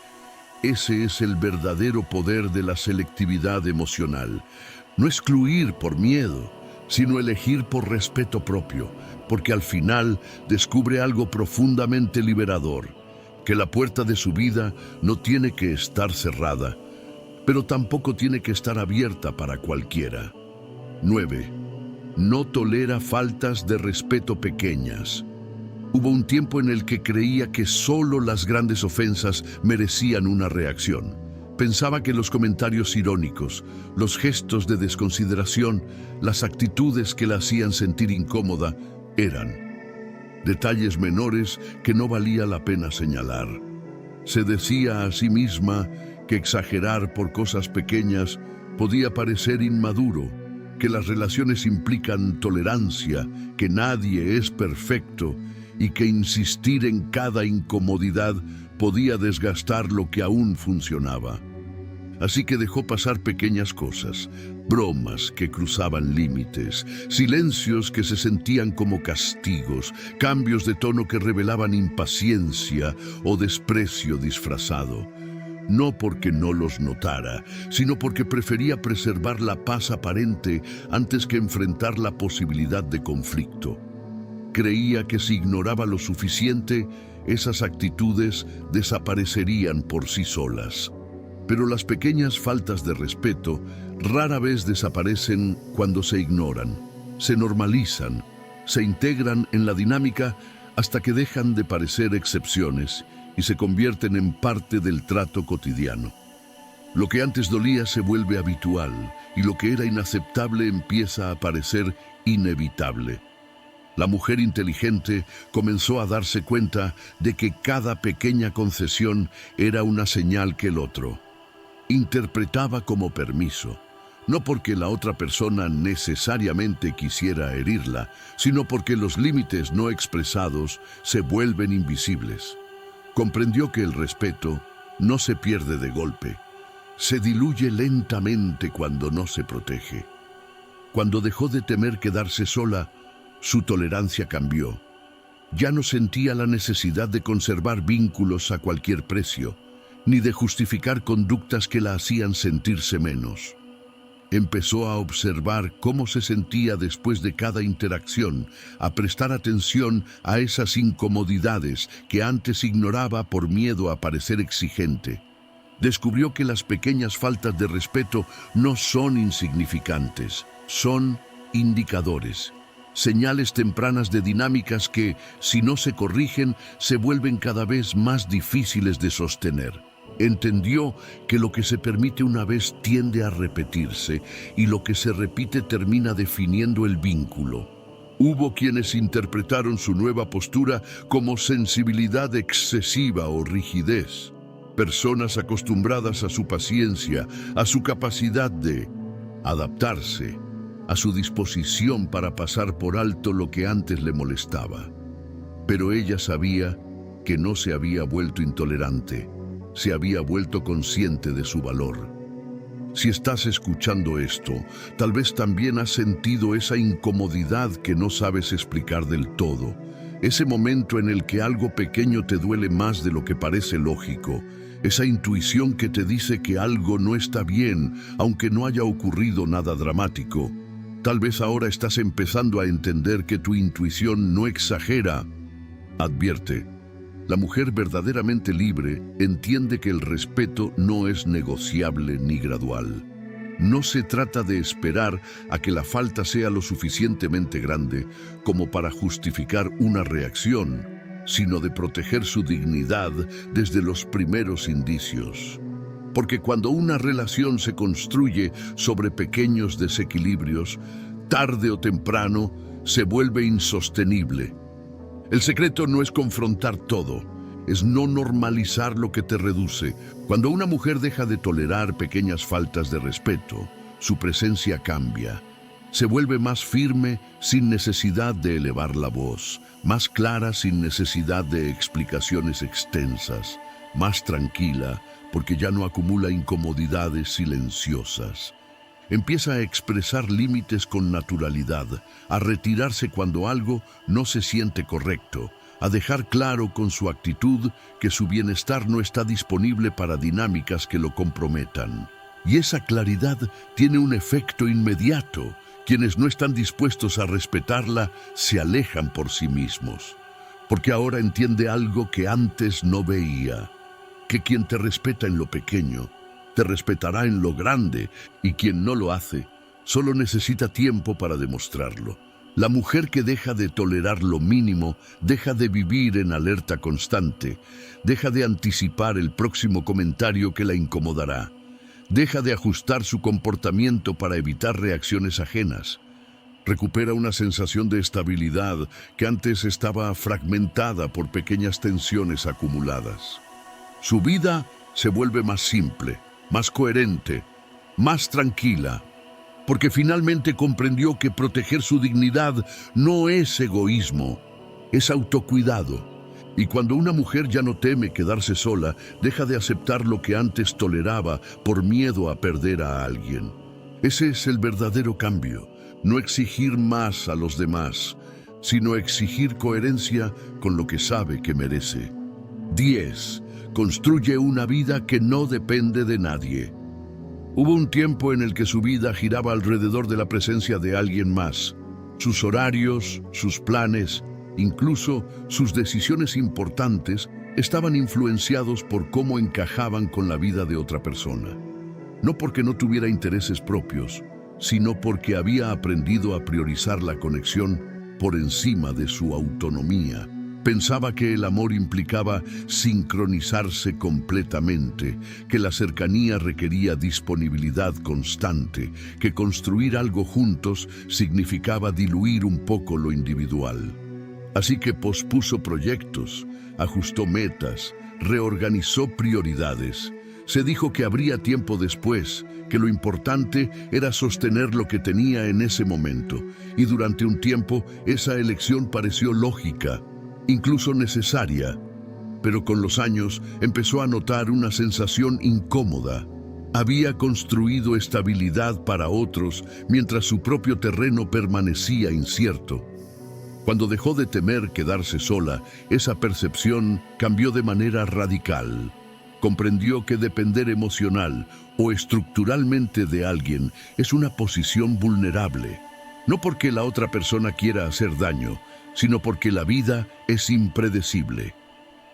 Ese es el verdadero poder de la selectividad emocional. No excluir por miedo, sino elegir por respeto propio, porque al final descubre algo profundamente liberador, que la puerta de su vida no tiene que estar cerrada, pero tampoco tiene que estar abierta para cualquiera. 9. No tolera faltas de respeto pequeñas. Hubo un tiempo en el que creía que solo las grandes ofensas merecían una reacción. Pensaba que los comentarios irónicos, los gestos de desconsideración, las actitudes que la hacían sentir incómoda, eran detalles menores que no valía la pena señalar. Se decía a sí misma que exagerar por cosas pequeñas podía parecer inmaduro, que las relaciones implican tolerancia, que nadie es perfecto y que insistir en cada incomodidad podía desgastar lo que aún funcionaba. Así que dejó pasar pequeñas cosas, bromas que cruzaban límites, silencios que se sentían como castigos, cambios de tono que revelaban impaciencia o desprecio disfrazado. No porque no los notara, sino porque prefería preservar la paz aparente antes que enfrentar la posibilidad de conflicto. Creía que si ignoraba lo suficiente, esas actitudes desaparecerían por sí solas. Pero las pequeñas faltas de respeto rara vez desaparecen cuando se ignoran, se normalizan, se integran en la dinámica hasta que dejan de parecer excepciones y se convierten en parte del trato cotidiano. Lo que antes dolía se vuelve habitual y lo que era inaceptable empieza a parecer inevitable. La mujer inteligente comenzó a darse cuenta de que cada pequeña concesión era una señal que el otro interpretaba como permiso, no porque la otra persona necesariamente quisiera herirla, sino porque los límites no expresados se vuelven invisibles. Comprendió que el respeto no se pierde de golpe, se diluye lentamente cuando no se protege. Cuando dejó de temer quedarse sola, su tolerancia cambió. Ya no sentía la necesidad de conservar vínculos a cualquier precio, ni de justificar conductas que la hacían sentirse menos. Empezó a observar cómo se sentía después de cada interacción, a prestar atención a esas incomodidades que antes ignoraba por miedo a parecer exigente. Descubrió que las pequeñas faltas de respeto no son insignificantes, son indicadores. Señales tempranas de dinámicas que, si no se corrigen, se vuelven cada vez más difíciles de sostener. Entendió que lo que se permite una vez tiende a repetirse y lo que se repite termina definiendo el vínculo. Hubo quienes interpretaron su nueva postura como sensibilidad excesiva o rigidez. Personas acostumbradas a su paciencia, a su capacidad de adaptarse, a su disposición para pasar por alto lo que antes le molestaba. Pero ella sabía que no se había vuelto intolerante, se había vuelto consciente de su valor. Si estás escuchando esto, tal vez también has sentido esa incomodidad que no sabes explicar del todo, ese momento en el que algo pequeño te duele más de lo que parece lógico, esa intuición que te dice que algo no está bien, aunque no haya ocurrido nada dramático. Tal vez ahora estás empezando a entender que tu intuición no exagera. Advierte, la mujer verdaderamente libre entiende que el respeto no es negociable ni gradual. No se trata de esperar a que la falta sea lo suficientemente grande como para justificar una reacción, sino de proteger su dignidad desde los primeros indicios. Porque cuando una relación se construye sobre pequeños desequilibrios, tarde o temprano se vuelve insostenible. El secreto no es confrontar todo, es no normalizar lo que te reduce. Cuando una mujer deja de tolerar pequeñas faltas de respeto, su presencia cambia. Se vuelve más firme sin necesidad de elevar la voz, más clara sin necesidad de explicaciones extensas, más tranquila porque ya no acumula incomodidades silenciosas. Empieza a expresar límites con naturalidad, a retirarse cuando algo no se siente correcto, a dejar claro con su actitud que su bienestar no está disponible para dinámicas que lo comprometan. Y esa claridad tiene un efecto inmediato. Quienes no están dispuestos a respetarla se alejan por sí mismos, porque ahora entiende algo que antes no veía, que quien te respeta en lo pequeño, te respetará en lo grande, y quien no lo hace, solo necesita tiempo para demostrarlo. La mujer que deja de tolerar lo mínimo, deja de vivir en alerta constante, deja de anticipar el próximo comentario que la incomodará. Deja de ajustar su comportamiento para evitar reacciones ajenas. Recupera una sensación de estabilidad que antes estaba fragmentada por pequeñas tensiones acumuladas. Su vida se vuelve más simple, más coherente, más tranquila, porque finalmente comprendió que proteger su dignidad no es egoísmo, es autocuidado. Y cuando una mujer ya no teme quedarse sola, deja de aceptar lo que antes toleraba por miedo a perder a alguien. Ese es el verdadero cambio, no exigir más a los demás, sino exigir coherencia con lo que sabe que merece. 10. Construye una vida que no depende de nadie. Hubo un tiempo en el que su vida giraba alrededor de la presencia de alguien más. Sus horarios, sus planes, incluso sus decisiones importantes estaban influenciados por cómo encajaban con la vida de otra persona. No porque no tuviera intereses propios, sino porque había aprendido a priorizar la conexión por encima de su autonomía. Pensaba que el amor implicaba sincronizarse completamente, que la cercanía requería disponibilidad constante, que construir algo juntos significaba diluir un poco lo individual. Así que pospuso proyectos, ajustó metas, reorganizó prioridades. Se dijo que habría tiempo después, que lo importante era sostener lo que tenía en ese momento, y durante un tiempo esa elección pareció lógica, incluso necesaria, pero con los años empezó a notar una sensación incómoda. Había construido estabilidad para otros mientras su propio terreno permanecía incierto. Cuando dejó de temer quedarse sola, esa percepción cambió de manera radical. Comprendió que depender emocional o estructuralmente de alguien es una posición vulnerable, no porque la otra persona quiera hacer daño, sino porque la vida es impredecible.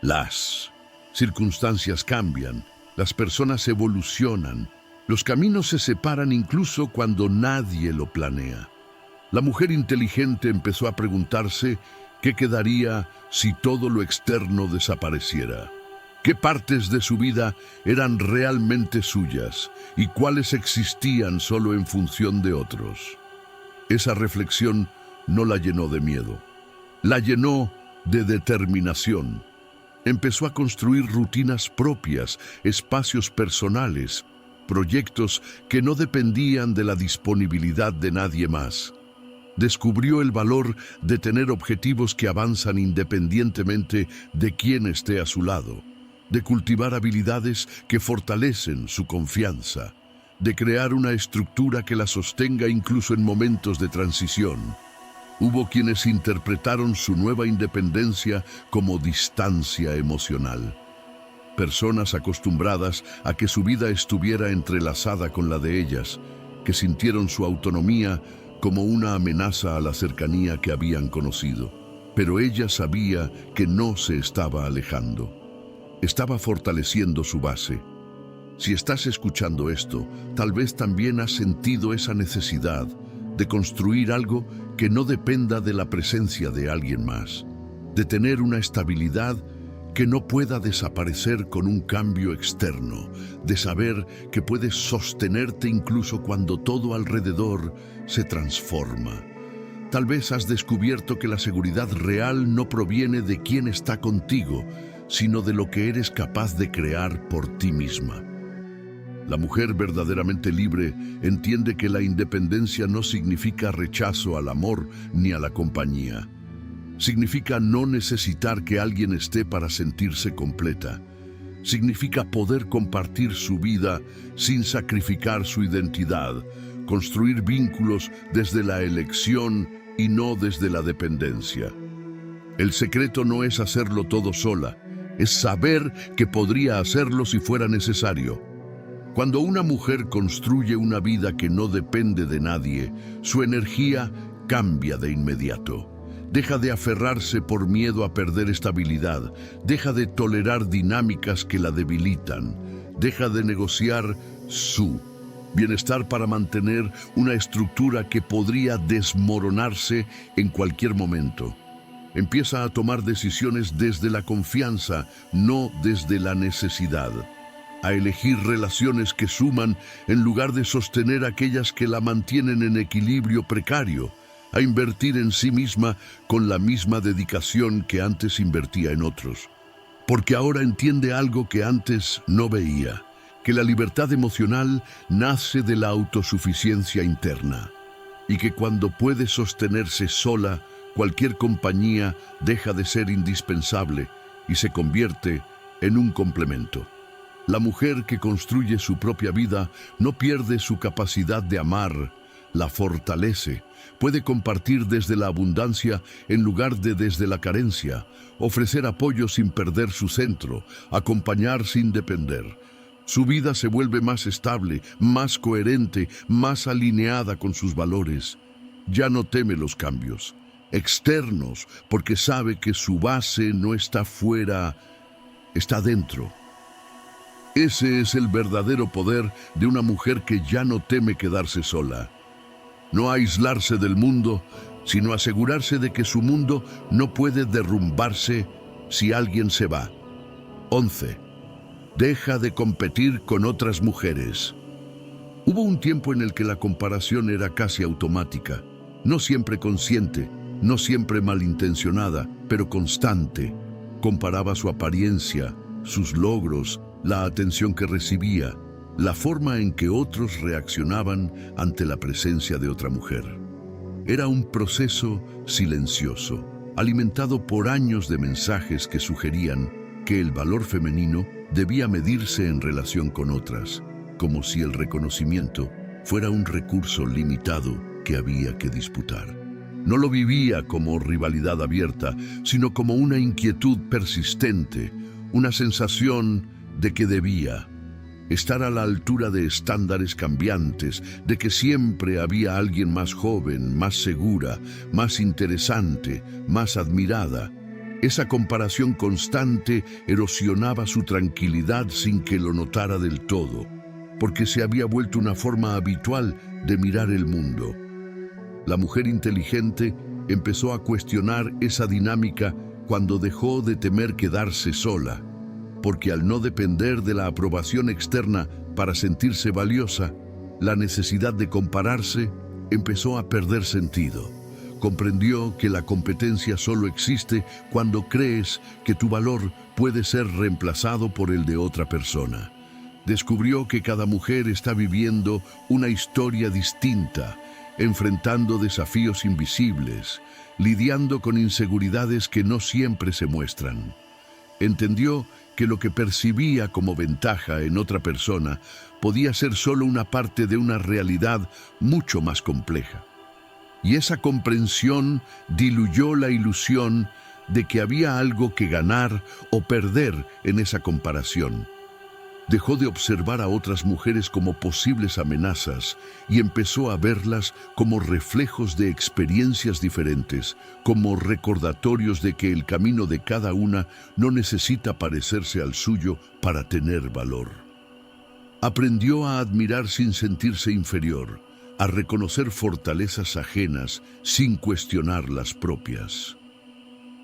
Las circunstancias cambian, las personas evolucionan, los caminos se separan incluso cuando nadie lo planea. La mujer inteligente empezó a preguntarse qué quedaría si todo lo externo desapareciera. ¿Qué partes de su vida eran realmente suyas y cuáles existían solo en función de otros? Esa reflexión no la llenó de miedo, la llenó de determinación. Empezó a construir rutinas propias, espacios personales, proyectos que no dependían de la disponibilidad de nadie más. Descubrió el valor de tener objetivos que avanzan independientemente de quién esté a su lado, de cultivar habilidades que fortalecen su confianza, de crear una estructura que la sostenga incluso en momentos de transición. Hubo quienes interpretaron su nueva independencia como distancia emocional. Personas acostumbradas a que su vida estuviera entrelazada con la de ellas, que sintieron su autonomía como una amenaza a la cercanía que habían conocido. Pero ella sabía que no se estaba alejando. Estaba fortaleciendo su base. Si estás escuchando esto, tal vez también has sentido esa necesidad de construir algo que no dependa de la presencia de alguien más, de tener una estabilidad que no pueda desaparecer con un cambio externo, de saber que puedes sostenerte incluso cuando todo alrededor se transforma. Tal vez has descubierto que la seguridad real no proviene de quién está contigo, sino de lo que eres capaz de crear por ti misma. La mujer verdaderamente libre entiende que la independencia no significa rechazo al amor ni a la compañía. Significa no necesitar que alguien esté para sentirse completa. Significa poder compartir su vida sin sacrificar su identidad, construir vínculos desde la elección y no desde la dependencia. El secreto no es hacerlo todo sola, es saber que podría hacerlo si fuera necesario. Cuando una mujer construye una vida que no depende de nadie, su energía cambia de inmediato. Deja de aferrarse por miedo a perder estabilidad, deja de tolerar dinámicas que la debilitan, deja de negociar su bienestar para mantener una estructura que podría desmoronarse en cualquier momento. Empieza a tomar decisiones desde la confianza, no desde la necesidad. A elegir relaciones que suman en lugar de sostener aquellas que la mantienen en equilibrio precario. A invertir en sí misma con la misma dedicación que antes invertía en otros. Porque ahora entiende algo que antes no veía, que la libertad emocional nace de la autosuficiencia interna y que cuando puede sostenerse sola, cualquier compañía deja de ser indispensable y se convierte en un complemento. La mujer que construye su propia vida no pierde su capacidad de amar, la fortalece. Puede compartir desde la abundancia en lugar de desde la carencia, ofrecer apoyo sin perder su centro, acompañar sin depender. Su vida se vuelve más estable, más coherente, más alineada con sus valores. Ya no teme los cambios externos porque sabe que su base no está fuera, está dentro. Ese es el verdadero poder de una mujer que ya no teme quedarse sola. No aislarse del mundo, sino asegurarse de que su mundo no puede derrumbarse si alguien se va. 11. Deja de competir con otras mujeres. Hubo un tiempo en el que la comparación era casi automática, no siempre consciente, no siempre malintencionada, pero constante. Comparaba su apariencia, sus logros, la atención que recibía, la forma en que otros reaccionaban ante la presencia de otra mujer. Era un proceso silencioso, alimentado por años de mensajes que sugerían que el valor femenino debía medirse en relación con otras, como si el reconocimiento fuera un recurso limitado que había que disputar. No lo vivía como rivalidad abierta, sino como una inquietud persistente, una sensación de que debía estar a la altura de estándares cambiantes, de que siempre había alguien más joven, más segura, más interesante, más admirada. Esa comparación constante erosionaba su tranquilidad sin que lo notara del todo, porque se había vuelto una forma habitual de mirar el mundo. La mujer inteligente empezó a cuestionar esa dinámica cuando dejó de temer quedarse sola, porque al no depender de la aprobación externa para sentirse valiosa, la necesidad de compararse empezó a perder sentido. Comprendió que la competencia solo existe cuando crees que tu valor puede ser reemplazado por el de otra persona. Descubrió que cada mujer está viviendo una historia distinta, enfrentando desafíos invisibles, lidiando con inseguridades que no siempre se muestran. Entendió que lo que percibía como ventaja en otra persona podía ser solo una parte de una realidad mucho más compleja. Y esa comprensión diluyó la ilusión de que había algo que ganar o perder en esa comparación. Dejó de observar a otras mujeres como posibles amenazas y empezó a verlas como reflejos de experiencias diferentes, como recordatorios de que el camino de cada una no necesita parecerse al suyo para tener valor. Aprendió a admirar sin sentirse inferior, a reconocer fortalezas ajenas sin cuestionar las propias.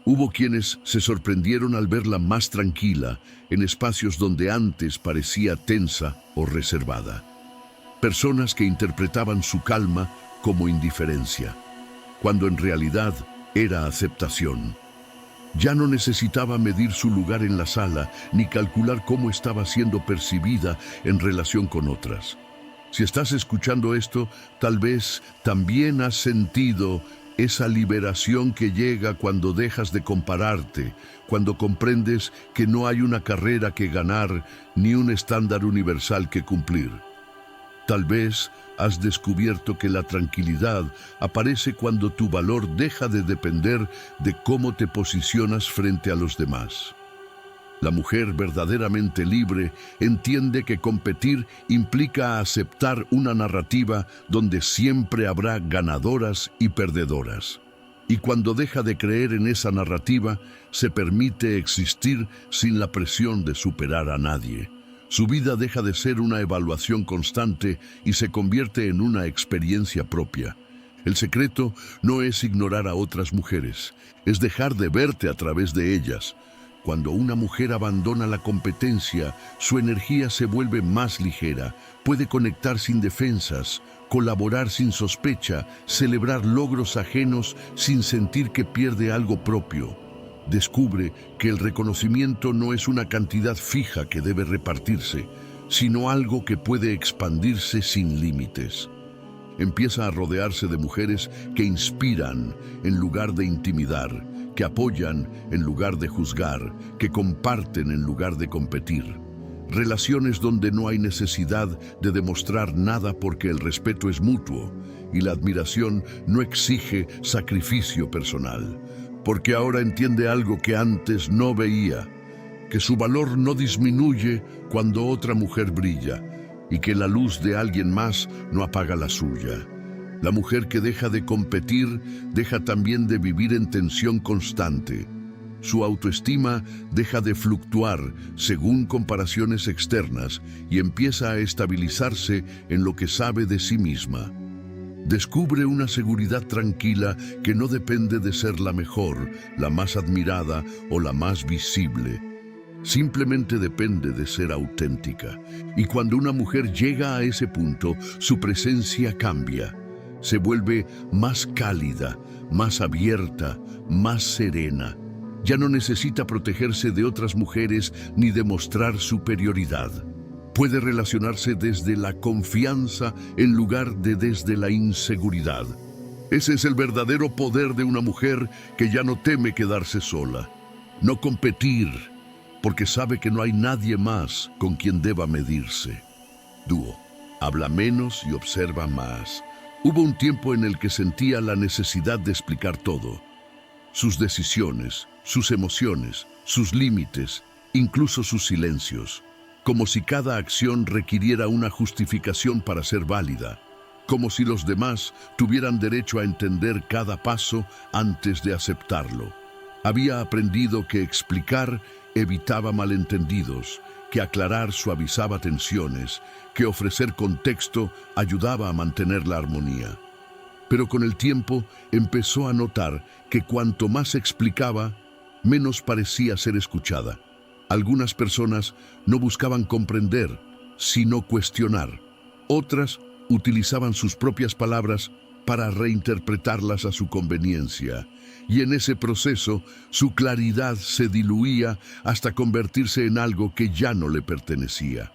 Hubo quienes se sorprendieron al verla más tranquila en espacios donde antes parecía tensa o reservada. Personas que interpretaban su calma como indiferencia, cuando en realidad era aceptación. Ya no necesitaba medir su lugar en la sala ni calcular cómo estaba siendo percibida en relación con otras. Si estás escuchando esto, tal vez también has sentido esa liberación que llega cuando dejas de compararte, cuando comprendes que no hay una carrera que ganar ni un estándar universal que cumplir. Tal vez has descubierto que la tranquilidad aparece cuando tu valor deja de depender de cómo te posicionas frente a los demás. La mujer verdaderamente libre entiende que competir implica aceptar una narrativa donde siempre habrá ganadoras y perdedoras. Y cuando deja de creer en esa narrativa, se permite existir sin la presión de superar a nadie. Su vida deja de ser una evaluación constante y se convierte en una experiencia propia. El secreto no es ignorar a otras mujeres, es dejar de verte a través de ellas. Cuando una mujer abandona la competencia, su energía se vuelve más ligera, puede conectar sin defensas, colaborar sin sospecha, celebrar logros ajenos sin sentir que pierde algo propio. Descubre que el reconocimiento no es una cantidad fija que debe repartirse, sino algo que puede expandirse sin límites. Empieza a rodearse de mujeres que inspiran en lugar de intimidar, que apoyan en lugar de juzgar, que comparten en lugar de competir. Relaciones donde no hay necesidad de demostrar nada porque el respeto es mutuo y la admiración no exige sacrificio personal. Porque ahora entiende algo que antes no veía, que su valor no disminuye cuando otra mujer brilla y que la luz de alguien más no apaga la suya. La mujer que deja de competir deja también de vivir en tensión constante. Su autoestima deja de fluctuar según comparaciones externas y empieza a estabilizarse en lo que sabe de sí misma. Descubre una seguridad tranquila que no depende de ser la mejor, la más admirada o la más visible. Simplemente depende de ser auténtica. Y cuando una mujer llega a ese punto, su presencia cambia. Se vuelve más cálida, más abierta, más serena. Ya no necesita protegerse de otras mujeres ni demostrar superioridad. Puede relacionarse desde la confianza en lugar de desde la inseguridad. Ese es el verdadero poder de una mujer que ya no teme quedarse sola. No competir, porque sabe que no hay nadie más con quien deba medirse. Dúo, habla menos y observa más. Hubo un tiempo en el que sentía la necesidad de explicar todo. Sus decisiones, sus emociones, sus límites, incluso sus silencios. Como si cada acción requiriera una justificación para ser válida, como si los demás tuvieran derecho a entender cada paso antes de aceptarlo. Había aprendido que explicar evitaba malentendidos, que aclarar suavizaba tensiones, que ofrecer contexto ayudaba a mantener la armonía. Pero con el tiempo empezó a notar que cuanto más explicaba, menos parecía ser escuchada. Algunas personas no buscaban comprender, sino cuestionar. Otras utilizaban sus propias palabras para reinterpretarlas a su conveniencia. Y en ese proceso, su claridad se diluía hasta convertirse en algo que ya no le pertenecía.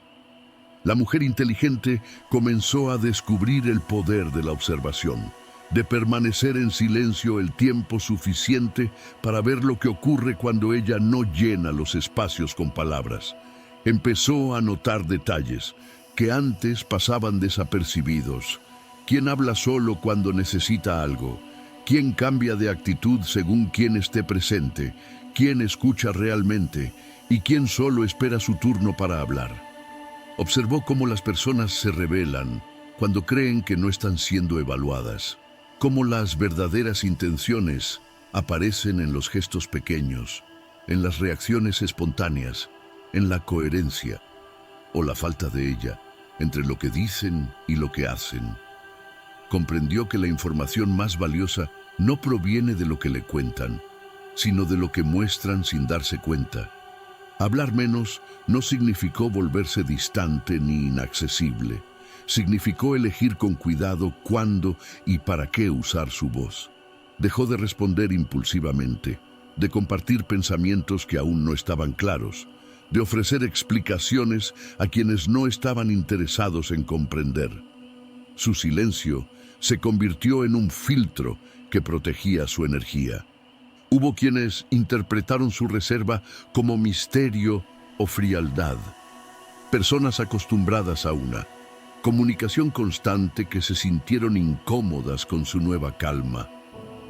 La mujer inteligente comenzó a descubrir el poder de la observación, de permanecer en silencio el tiempo suficiente para ver lo que ocurre cuando ella no llena los espacios con palabras. Empezó a notar detalles que antes pasaban desapercibidos. ¿Quién habla solo cuando necesita algo? ¿Quién cambia de actitud según quien esté presente? ¿Quién escucha realmente? ¿Y quién solo espera su turno para hablar? Observó cómo las personas se rebelan cuando creen que no están siendo evaluadas. Cómo las verdaderas intenciones aparecen en los gestos pequeños, en las reacciones espontáneas, en la coherencia o la falta de ella entre lo que dicen y lo que hacen. Comprendió que la información más valiosa no proviene de lo que le cuentan, sino de lo que muestran sin darse cuenta. Hablar menos no significó volverse distante ni inaccesible. Significó elegir con cuidado cuándo y para qué usar su voz. Dejó de responder impulsivamente, de compartir pensamientos que aún no estaban claros, de ofrecer explicaciones a quienes no estaban interesados en comprender. Su silencio se convirtió en un filtro que protegía su energía. Hubo quienes interpretaron su reserva como misterio o frialdad. Personas acostumbradas a una comunicación constante que se sintieron incómodas con su nueva calma.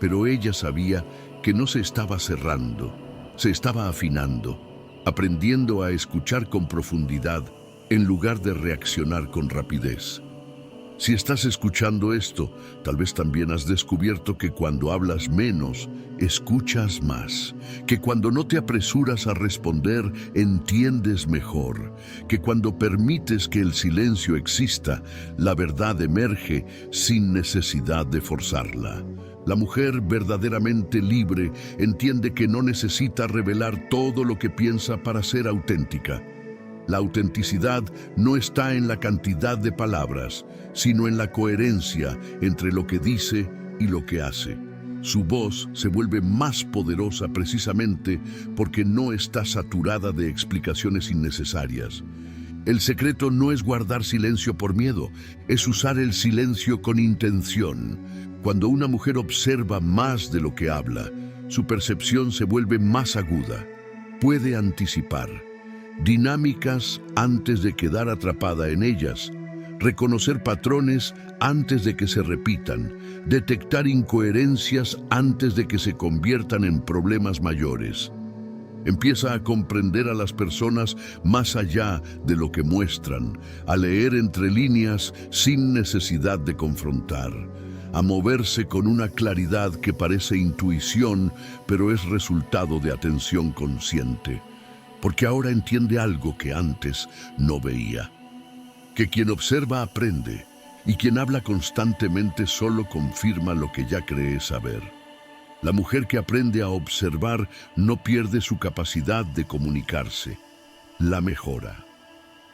Pero ella sabía que no se estaba cerrando, se estaba afinando, aprendiendo a escuchar con profundidad en lugar de reaccionar con rapidez. Si estás escuchando esto, tal vez también has descubierto que cuando hablas menos, escuchas más, que cuando no te apresuras a responder, entiendes mejor, que cuando permites que el silencio exista, la verdad emerge sin necesidad de forzarla. La mujer verdaderamente libre entiende que no necesita revelar todo lo que piensa para ser auténtica. La autenticidad no está en la cantidad de palabras, sino en la coherencia entre lo que dice y lo que hace. Su voz se vuelve más poderosa precisamente porque no está saturada de explicaciones innecesarias. El secreto no es guardar silencio por miedo, es usar el silencio con intención. Cuando una mujer observa más de lo que habla, su percepción se vuelve más aguda. Puede anticipar dinámicas antes de quedar atrapada en ellas, reconocer patrones antes de que se repitan, detectar incoherencias antes de que se conviertan en problemas mayores. Empieza a comprender a las personas más allá de lo que muestran, a leer entre líneas sin necesidad de confrontar, a moverse con una claridad que parece intuición, pero es resultado de atención consciente. Porque ahora entiende algo que antes no veía. Que quien observa aprende, y quien habla constantemente solo confirma lo que ya cree saber. La mujer que aprende a observar no pierde su capacidad de comunicarse, la mejora.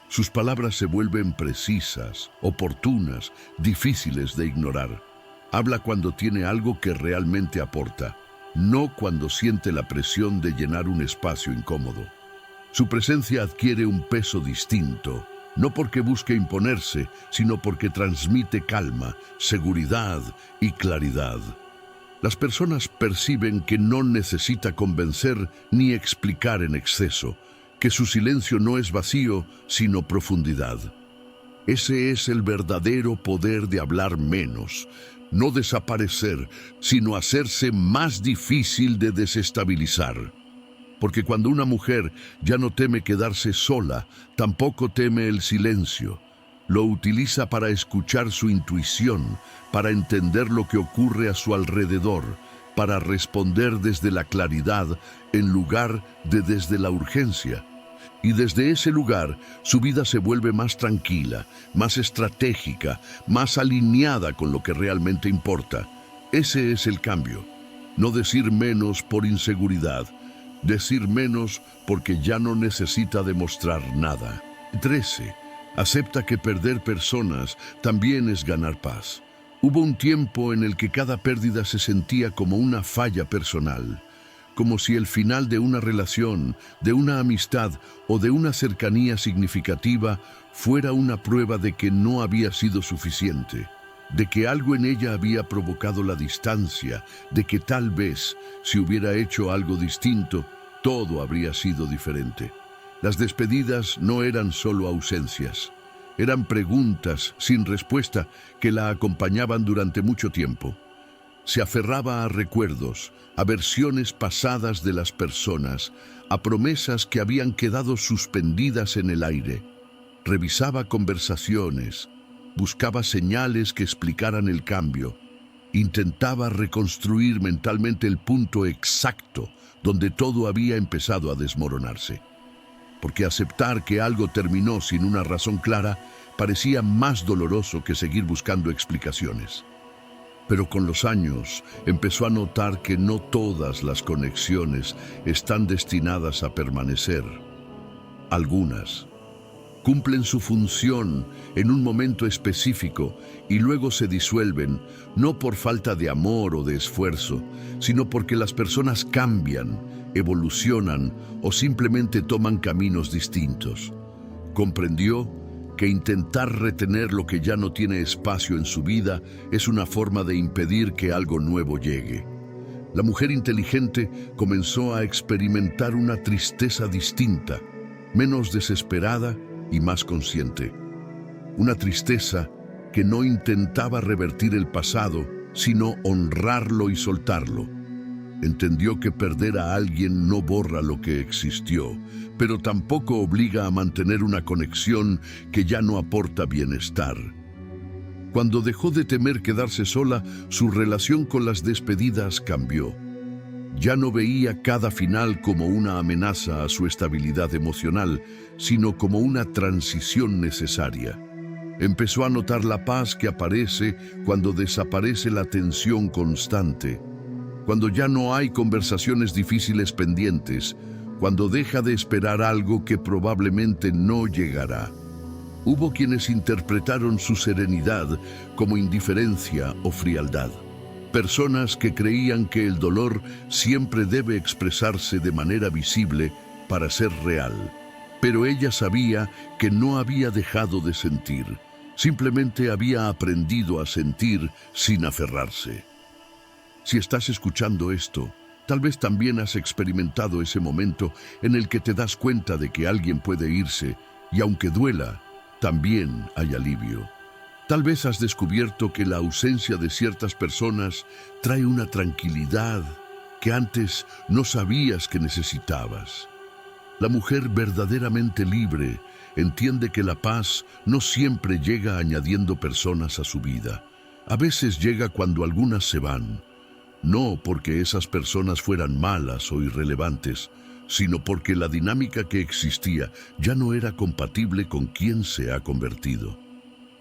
Sus palabras se vuelven precisas, oportunas, difíciles de ignorar. Habla cuando tiene algo que realmente aporta, no cuando siente la presión de llenar un espacio incómodo. Su presencia adquiere un peso distinto, no porque busque imponerse, sino porque transmite calma, seguridad y claridad. Las personas perciben que no necesita convencer ni explicar en exceso, que su silencio no es vacío, sino profundidad. Ese es el verdadero poder de hablar menos, no desaparecer, sino hacerse más difícil de desestabilizar. Porque cuando una mujer ya no teme quedarse sola, tampoco teme el silencio. Lo utiliza para escuchar su intuición, para entender lo que ocurre a su alrededor, para responder desde la claridad en lugar de desde la urgencia. Y desde ese lugar, su vida se vuelve más tranquila, más estratégica, más alineada con lo que realmente importa. Ese es el cambio. No decir menos por inseguridad, decir menos porque ya no necesita demostrar nada. 13. Acepta que perder personas también es ganar paz. Hubo un tiempo en el que cada pérdida se sentía como una falla personal, como si el final de una relación, de una amistad o de una cercanía significativa fuera una prueba de que no había sido suficiente, de que algo en ella había provocado la distancia, de que tal vez, si hubiera hecho algo distinto, todo habría sido diferente. Las despedidas no eran solo ausencias, eran preguntas sin respuesta que la acompañaban durante mucho tiempo. Se aferraba a recuerdos, a versiones pasadas de las personas, a promesas que habían quedado suspendidas en el aire. Revisaba conversaciones, buscaba señales que explicaran el cambio. Intentaba reconstruir mentalmente el punto exacto donde todo había empezado a desmoronarse. Porque aceptar que algo terminó sin una razón clara parecía más doloroso que seguir buscando explicaciones. Pero con los años empezó a notar que no todas las conexiones están destinadas a permanecer. Algunas, cumplen su función en un momento específico y luego se disuelven, no por falta de amor o de esfuerzo, sino porque las personas cambian, evolucionan o simplemente toman caminos distintos. Comprendió que intentar retener lo que ya no tiene espacio en su vida es una forma de impedir que algo nuevo llegue. La mujer inteligente comenzó a experimentar una tristeza distinta, menos desesperada y más consciente. Una tristeza que no intentaba revertir el pasado, sino honrarlo y soltarlo. Entendió que perder a alguien no borra lo que existió, pero tampoco obliga a mantener una conexión que ya no aporta bienestar. Cuando dejó de temer quedarse sola, su relación con las despedidas cambió. Ya no veía cada final como una amenaza a su estabilidad emocional, sino como una transición necesaria. Empezó a notar la paz que aparece cuando desaparece la tensión constante, cuando ya no hay conversaciones difíciles pendientes, cuando deja de esperar algo que probablemente no llegará. Hubo quienes interpretaron su serenidad como indiferencia o frialdad. Personas que creían que el dolor siempre debe expresarse de manera visible para ser real. Pero ella sabía que no había dejado de sentir, simplemente había aprendido a sentir sin aferrarse. Si estás escuchando esto, tal vez también has experimentado ese momento en el que te das cuenta de que alguien puede irse y aunque duela, también hay alivio. Tal vez has descubierto que la ausencia de ciertas personas trae una tranquilidad que antes no sabías que necesitabas. La mujer verdaderamente libre entiende que la paz no siempre llega añadiendo personas a su vida. A veces llega cuando algunas se van, no porque esas personas fueran malas o irrelevantes, sino porque la dinámica que existía ya no era compatible con quien se ha convertido.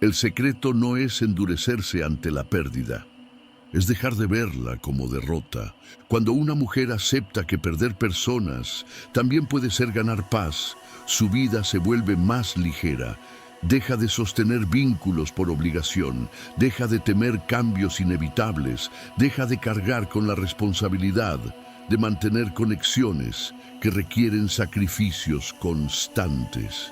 El secreto no es endurecerse ante la pérdida, es dejar de verla como derrota. Cuando una mujer acepta que perder personas también puede ser ganar paz, su vida se vuelve más ligera. Deja de sostener vínculos por obligación, deja de temer cambios inevitables, deja de cargar con la responsabilidad de mantener conexiones que requieren sacrificios constantes.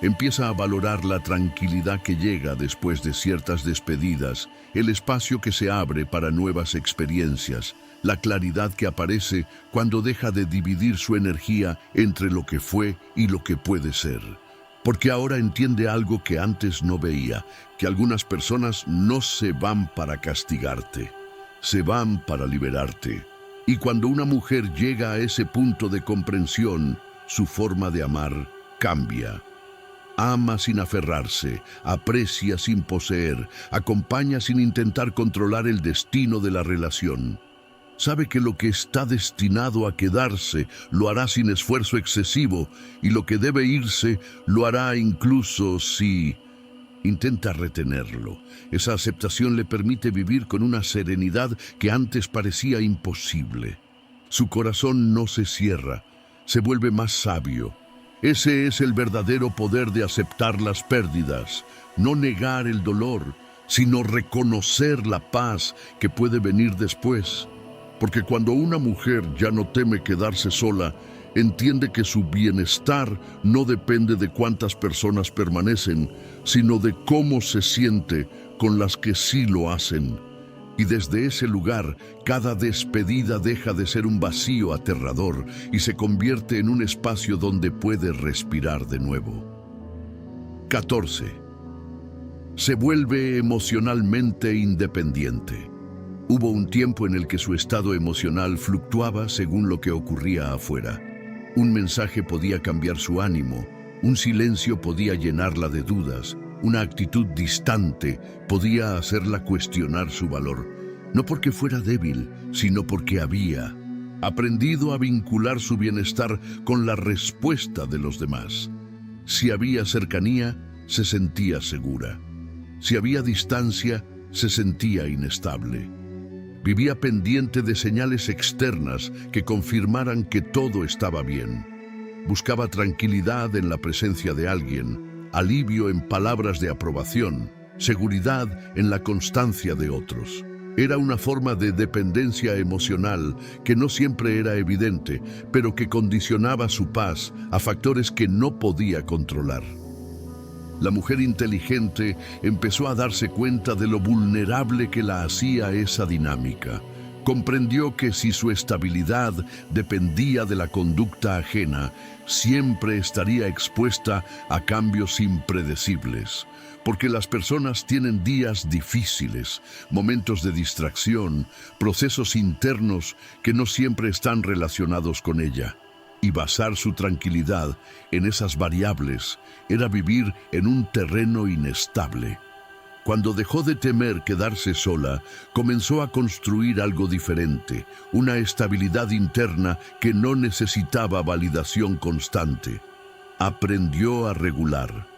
Empieza a valorar la tranquilidad que llega después de ciertas despedidas, el espacio que se abre para nuevas experiencias, la claridad que aparece cuando deja de dividir su energía entre lo que fue y lo que puede ser. Porque ahora entiende algo que antes no veía, que algunas personas no se van para castigarte, se van para liberarte. Y cuando una mujer llega a ese punto de comprensión, su forma de amar cambia. Ama sin aferrarse, aprecia sin poseer, acompaña sin intentar controlar el destino de la relación. Sabe que lo que está destinado a quedarse lo hará sin esfuerzo excesivo y lo que debe irse lo hará incluso si intenta retenerlo. Esa aceptación le permite vivir con una serenidad que antes parecía imposible. Su corazón no se cierra, se vuelve más sabio. Ese es el verdadero poder de aceptar las pérdidas, no negar el dolor, sino reconocer la paz que puede venir después. Porque cuando una mujer ya no teme quedarse sola, entiende que su bienestar no depende de cuántas personas permanecen, sino de cómo se siente con las que sí lo hacen. Y desde ese lugar, cada despedida deja de ser un vacío aterrador y se convierte en un espacio donde puede respirar de nuevo. 14. Se vuelve emocionalmente independiente. Hubo un tiempo en el que su estado emocional fluctuaba según lo que ocurría afuera. Un mensaje podía cambiar su ánimo, un silencio podía llenarla de dudas, una actitud distante podía hacerla cuestionar su valor, no porque fuera débil, sino porque había aprendido a vincular su bienestar con la respuesta de los demás. Si había cercanía, se sentía segura. Si había distancia, se sentía inestable. Vivía pendiente de señales externas que confirmaran que todo estaba bien. Buscaba tranquilidad en la presencia de alguien, alivio en palabras de aprobación, seguridad en la constancia de otros. Era una forma de dependencia emocional que no siempre era evidente, pero que condicionaba su paz a factores que no podía controlar. La mujer inteligente empezó a darse cuenta de lo vulnerable que la hacía esa dinámica. Comprendió que si su estabilidad dependía de la conducta ajena, siempre estaría expuesta a cambios impredecibles. Porque las personas tienen días difíciles, momentos de distracción, procesos internos que no siempre están relacionados con ella. Y basar su tranquilidad en esas variables era vivir en un terreno inestable. Cuando dejó de temer quedarse sola, comenzó a construir algo diferente, una estabilidad interna que no necesitaba validación constante. Aprendió a regular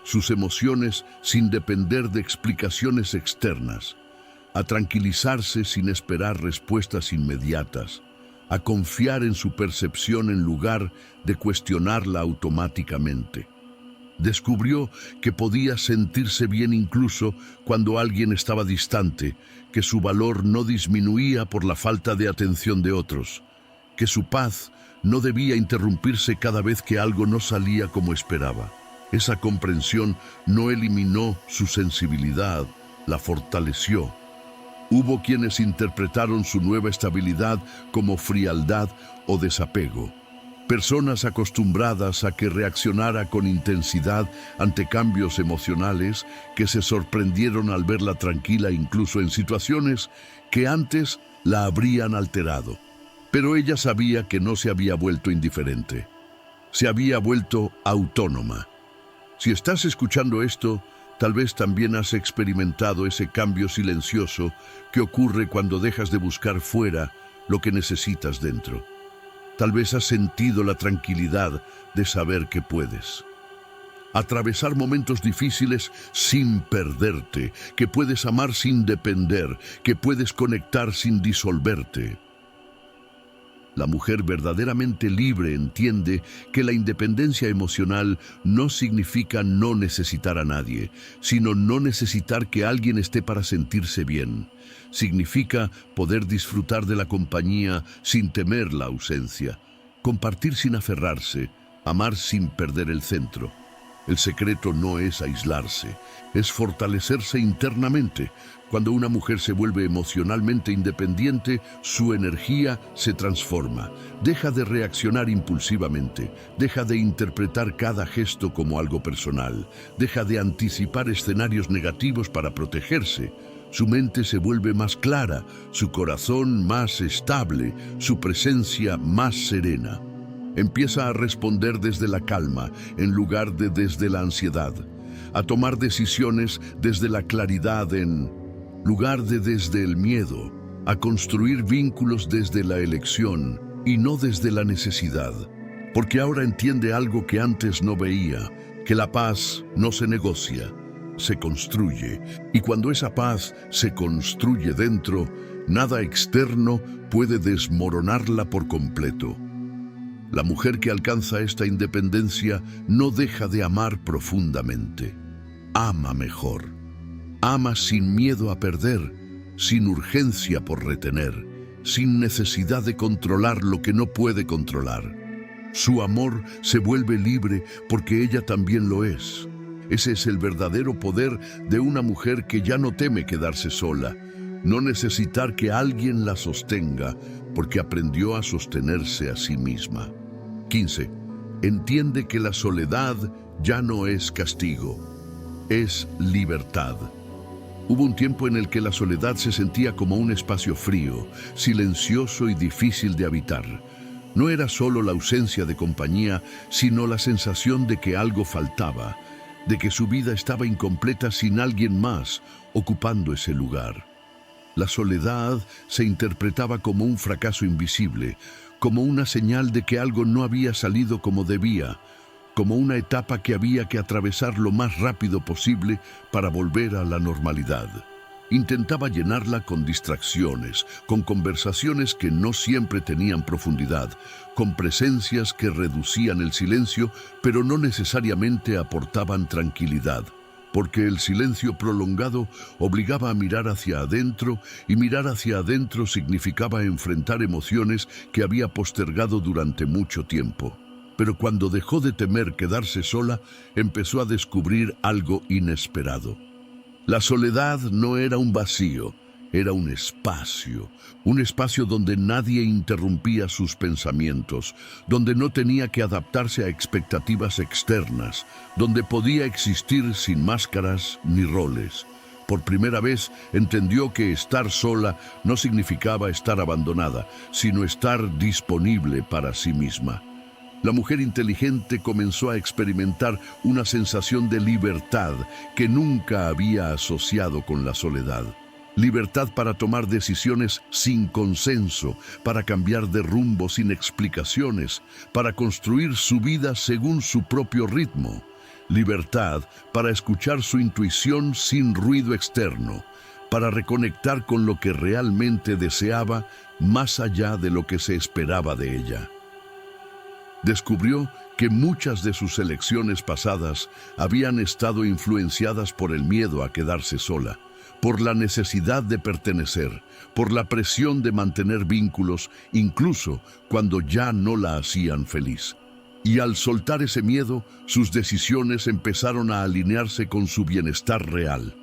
sus emociones sin depender de explicaciones externas, a tranquilizarse sin esperar respuestas inmediatas, a confiar en su percepción en lugar de cuestionarla automáticamente. Descubrió que podía sentirse bien incluso cuando alguien estaba distante, que su valor no disminuía por la falta de atención de otros, que su paz no debía interrumpirse cada vez que algo no salía como esperaba. Esa comprensión no eliminó su sensibilidad, la fortaleció. Hubo quienes interpretaron su nueva estabilidad como frialdad o desapego. Personas acostumbradas a que reaccionara con intensidad ante cambios emocionales que se sorprendieron al verla tranquila incluso en situaciones que antes la habrían alterado. Pero ella sabía que no se había vuelto indiferente. Se había vuelto autónoma. Si estás escuchando esto, tal vez también has experimentado ese cambio silencioso que ocurre cuando dejas de buscar fuera lo que necesitas dentro. Tal vez has sentido la tranquilidad de saber que puedes atravesar momentos difíciles sin perderte, que puedes amar sin depender, que puedes conectar sin disolverte. La mujer verdaderamente libre entiende que la independencia emocional no significa no necesitar a nadie, sino no necesitar que alguien esté para sentirse bien. Significa poder disfrutar de la compañía sin temer la ausencia, compartir sin aferrarse, amar sin perder el centro. El secreto no es aislarse, es fortalecerse internamente. Cuando una mujer se vuelve emocionalmente independiente, su energía se transforma. Deja de reaccionar impulsivamente, deja de interpretar cada gesto como algo personal, deja de anticipar escenarios negativos para protegerse. Su mente se vuelve más clara, su corazón más estable, su presencia más serena. Empieza a responder desde la calma en lugar de desde la ansiedad, a tomar decisiones desde la claridad en lugar de desde el miedo, a construir vínculos desde la elección y no desde la necesidad, porque ahora entiende algo que antes no veía, que la paz no se negocia, se construye, y cuando esa paz se construye dentro, nada externo puede desmoronarla por completo. La mujer que alcanza esta independencia no deja de amar profundamente. Ama mejor. Ama sin miedo a perder, sin urgencia por retener, sin necesidad de controlar lo que no puede controlar. Su amor se vuelve libre porque ella también lo es. Ese es el verdadero poder de una mujer que ya no teme quedarse sola, no necesitar que alguien la sostenga, porque aprendió a sostenerse a sí misma. 15. Entiende que la soledad ya no es castigo, es libertad. Hubo un tiempo en el que la soledad se sentía como un espacio frío, silencioso y difícil de habitar. No era solo la ausencia de compañía, sino la sensación de que algo faltaba, de que su vida estaba incompleta sin alguien más ocupando ese lugar. La soledad se interpretaba como un fracaso invisible, como una señal de que algo no había salido como debía, como una etapa que había que atravesar lo más rápido posible para volver a la normalidad. Intentaba llenarla con distracciones, con conversaciones que no siempre tenían profundidad, con presencias que reducían el silencio, pero no necesariamente aportaban tranquilidad, porque el silencio prolongado obligaba a mirar hacia adentro, y mirar hacia adentro significaba enfrentar emociones que había postergado durante mucho tiempo. Pero cuando dejó de temer quedarse sola, empezó a descubrir algo inesperado. La soledad no era un vacío, era un espacio donde nadie interrumpía sus pensamientos, donde no tenía que adaptarse a expectativas externas, donde podía existir sin máscaras ni roles. Por primera vez entendió que estar sola no significaba estar abandonada, sino estar disponible para sí misma. La mujer inteligente comenzó a experimentar una sensación de libertad que nunca había asociado con la soledad. Libertad para tomar decisiones sin consenso, para cambiar de rumbo sin explicaciones, para construir su vida según su propio ritmo. Libertad para escuchar su intuición sin ruido externo, para reconectar con lo que realmente deseaba más allá de lo que se esperaba de ella. Descubrió que muchas de sus elecciones pasadas habían estado influenciadas por el miedo a quedarse sola, por la necesidad de pertenecer, por la presión de mantener vínculos, incluso cuando ya no la hacían feliz. Y al soltar ese miedo, sus decisiones empezaron a alinearse con su bienestar real.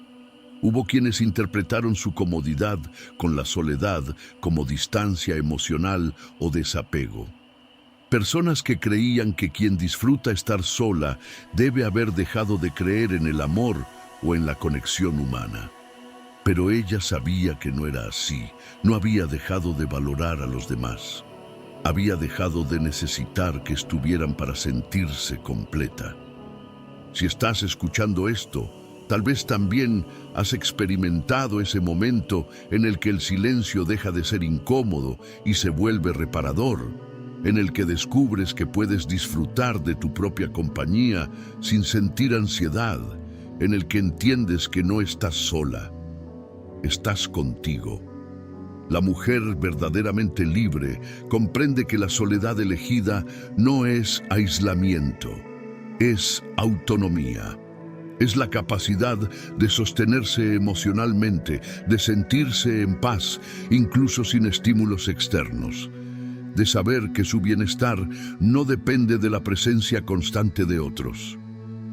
Hubo quienes interpretaron su comodidad con la soledad como distancia emocional o desapego. Personas que creían que quien disfruta estar sola debe haber dejado de creer en el amor o en la conexión humana. Pero ella sabía que no era así. No había dejado de valorar a los demás. Había dejado de necesitar que estuvieran para sentirse completa. Si estás escuchando esto, tal vez también has experimentado ese momento en el que el silencio deja de ser incómodo y se vuelve reparador, en el que descubres que puedes disfrutar de tu propia compañía sin sentir ansiedad, en el que entiendes que no estás sola, estás contigo. La mujer verdaderamente libre comprende que la soledad elegida no es aislamiento, es autonomía. Es la capacidad de sostenerse emocionalmente, de sentirse en paz, incluso sin estímulos externos, de saber que su bienestar no depende de la presencia constante de otros.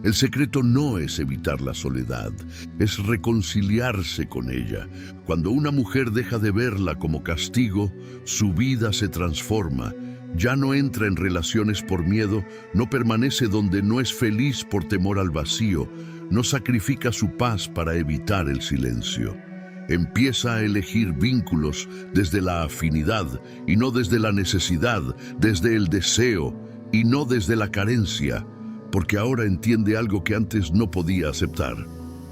El secreto no es evitar la soledad, es reconciliarse con ella. Cuando una mujer deja de verla como castigo, su vida se transforma. Ya no entra en relaciones por miedo, no permanece donde no es feliz por temor al vacío, no sacrifica su paz para evitar el silencio. Empieza a elegir vínculos desde la afinidad y no desde la necesidad, desde el deseo y no desde la carencia, porque ahora entiende algo que antes no podía aceptar,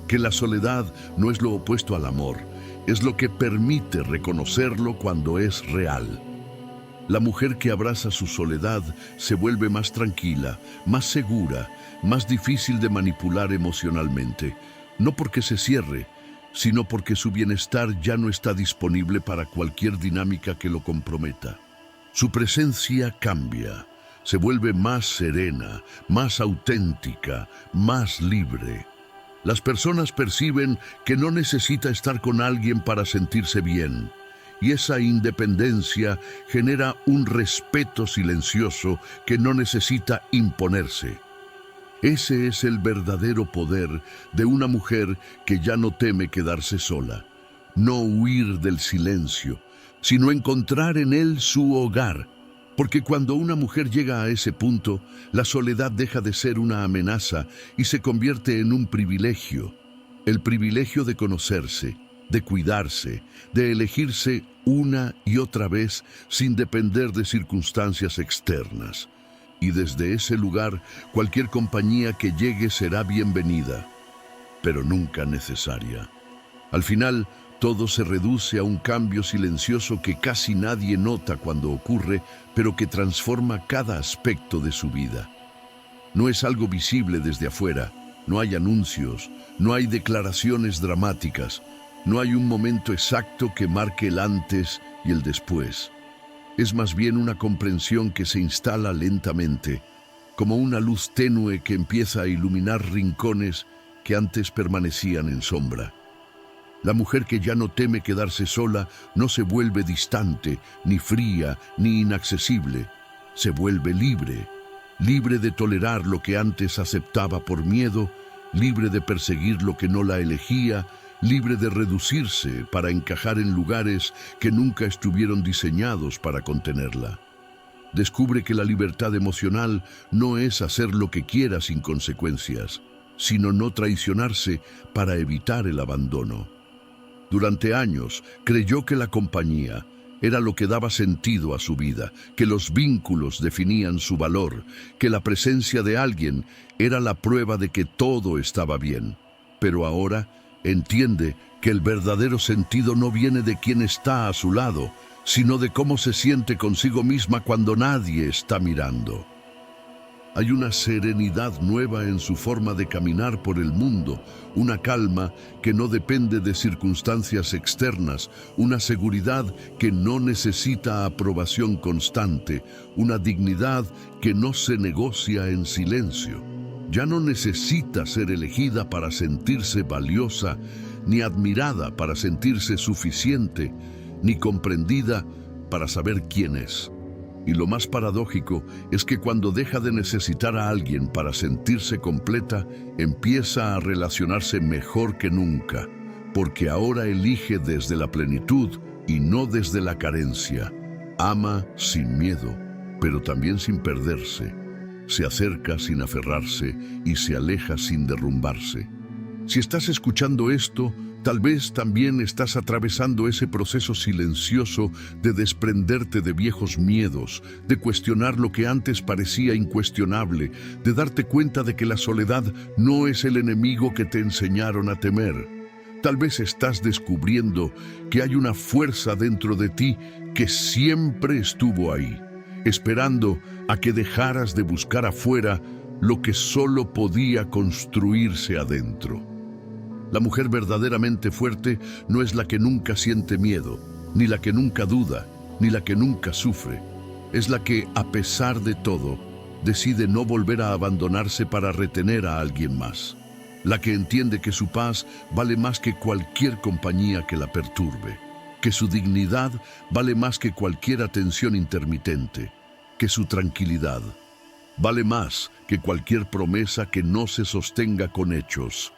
que la soledad no es lo opuesto al amor, es lo que permite reconocerlo cuando es real. La mujer que abraza su soledad se vuelve más tranquila, más segura, más difícil de manipular emocionalmente, no porque se cierre, sino porque su bienestar ya no está disponible para cualquier dinámica que lo comprometa. Su presencia cambia, se vuelve más serena, más auténtica, más libre. Las personas perciben que no necesita estar con alguien para sentirse bien, y esa independencia genera un respeto silencioso que no necesita imponerse. Ese es el verdadero poder de una mujer que ya no teme quedarse sola. No huir del silencio, sino encontrar en él su hogar. Porque cuando una mujer llega a ese punto, la soledad deja de ser una amenaza y se convierte en un privilegio. El privilegio de conocerse, de cuidarse, de elegirse una y otra vez sin depender de circunstancias externas. Y desde ese lugar, cualquier compañía que llegue será bienvenida, pero nunca necesaria. Al final, todo se reduce a un cambio silencioso que casi nadie nota cuando ocurre, pero que transforma cada aspecto de su vida. No es algo visible desde afuera, no hay anuncios, no hay declaraciones dramáticas, No hay un momento exacto que marque el antes y el después. Es más bien una comprensión que se instala lentamente, como una luz tenue que empieza a iluminar rincones que antes permanecían en sombra. La mujer que ya no teme quedarse sola no se vuelve distante, ni fría, ni inaccesible. Se vuelve libre, libre de tolerar lo que antes aceptaba por miedo, libre de perseguir lo que no la elegía, libre de reducirse para encajar en lugares que nunca estuvieron diseñados para contenerla. Descubre que la libertad emocional no es hacer lo que quiera sin consecuencias, sino no traicionarse para evitar el abandono. Durante años creyó que la compañía era lo que daba sentido a su vida, que los vínculos definían su valor, que la presencia de alguien era la prueba de que todo estaba bien. Pero ahora entiende que el verdadero sentido no viene de quien está a su lado, sino de cómo se siente consigo misma cuando nadie está mirando. Hay una serenidad nueva en su forma de caminar por el mundo, una calma que no depende de circunstancias externas, una seguridad que no necesita aprobación constante, una dignidad que no se negocia en silencio. Ya no necesita ser elegida para sentirse valiosa, ni admirada para sentirse suficiente, ni comprendida para saber quién es. Y lo más paradójico es que cuando deja de necesitar a alguien para sentirse completa, empieza a relacionarse mejor que nunca, porque ahora elige desde la plenitud y no desde la carencia. Ama sin miedo, pero también sin perderse. Se acerca sin aferrarse y se aleja sin derrumbarse. Si estás escuchando esto, tal vez también estás atravesando ese proceso silencioso de desprenderte de viejos miedos, de cuestionar lo que antes parecía incuestionable, de darte cuenta de que la soledad no es el enemigo que te enseñaron a temer. Tal vez estás descubriendo que hay una fuerza dentro de ti que siempre estuvo ahí, esperando a que dejaras de buscar afuera lo que solo podía construirse adentro. La mujer verdaderamente fuerte no es la que nunca siente miedo, ni la que nunca duda, ni la que nunca sufre. Es la que, a pesar de todo, decide no volver a abandonarse para retener a alguien más. La que entiende que su paz vale más que cualquier compañía que la perturbe, que su dignidad vale más que cualquier atención intermitente, que su tranquilidad vale más que cualquier promesa que no se sostenga con hechos.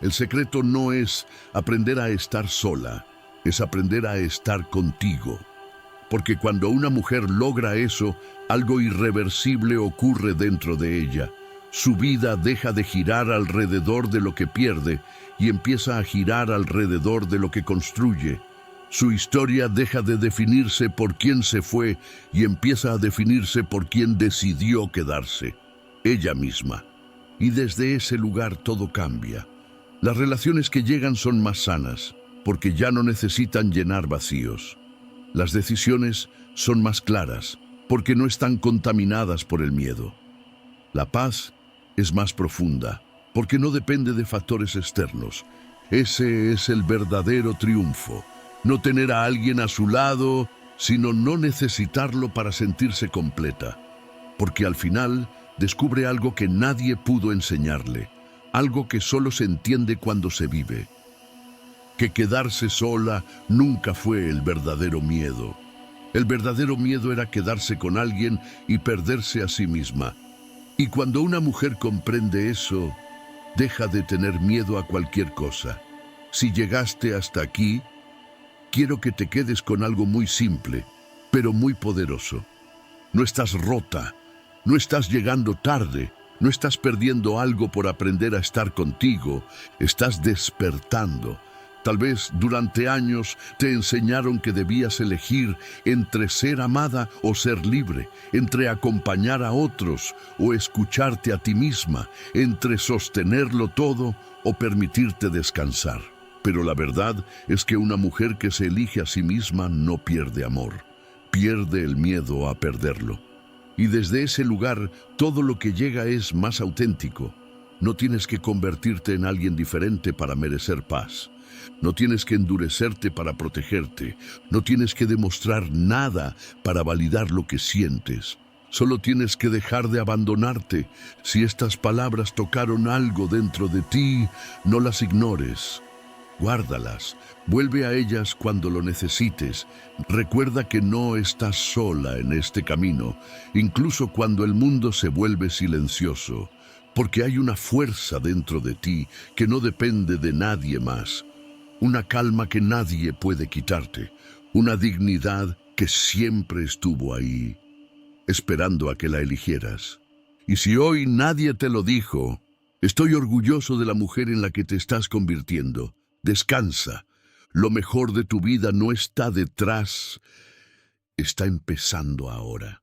El secreto no es aprender a estar sola, es aprender a estar contigo. Porque cuando una mujer logra eso, algo irreversible ocurre dentro de ella. Su vida deja de girar alrededor de lo que pierde y empieza a girar alrededor de lo que construye. Su historia deja de definirse por quién se fue y empieza a definirse por quién decidió quedarse, ella misma. Y desde ese lugar todo cambia. Las relaciones que llegan son más sanas, porque ya no necesitan llenar vacíos. Las decisiones son más claras, porque no están contaminadas por el miedo. La paz es más profunda, porque no depende de factores externos. Ese es el verdadero triunfo. No tener a alguien a su lado, sino no necesitarlo para sentirse completa. Porque al final descubre algo que nadie pudo enseñarle. Algo que solo se entiende cuando se vive. Que quedarse sola nunca fue el verdadero miedo. El verdadero miedo era quedarse con alguien y perderse a sí misma. Y cuando una mujer comprende eso, deja de tener miedo a cualquier cosa. Si llegaste hasta aquí, quiero que te quedes con algo muy simple, pero muy poderoso. No estás rota, no estás llegando tarde. No estás perdiendo algo por aprender a estar contigo, estás despertando. Tal vez durante años te enseñaron que debías elegir entre ser amada o ser libre, entre acompañar a otros o escucharte a ti misma, entre sostenerlo todo o permitirte descansar. Pero la verdad es que una mujer que se elige a sí misma no pierde amor, pierde el miedo a perderlo. Y desde ese lugar, todo lo que llega es más auténtico. No tienes que convertirte en alguien diferente para merecer paz. No tienes que endurecerte para protegerte. No tienes que demostrar nada para validar lo que sientes. Solo tienes que dejar de abandonarte. Si estas palabras tocaron algo dentro de ti, no las ignores. Guárdalas. Vuelve a ellas cuando lo necesites. Recuerda que no estás sola en este camino, incluso cuando el mundo se vuelve silencioso, porque hay una fuerza dentro de ti que no depende de nadie más. Una calma que nadie puede quitarte. Una dignidad que siempre estuvo ahí, esperando a que la eligieras. Y si hoy nadie te lo dijo, estoy orgulloso de la mujer en la que te estás convirtiendo. Descansa. Lo mejor de tu vida no está detrás, está empezando ahora.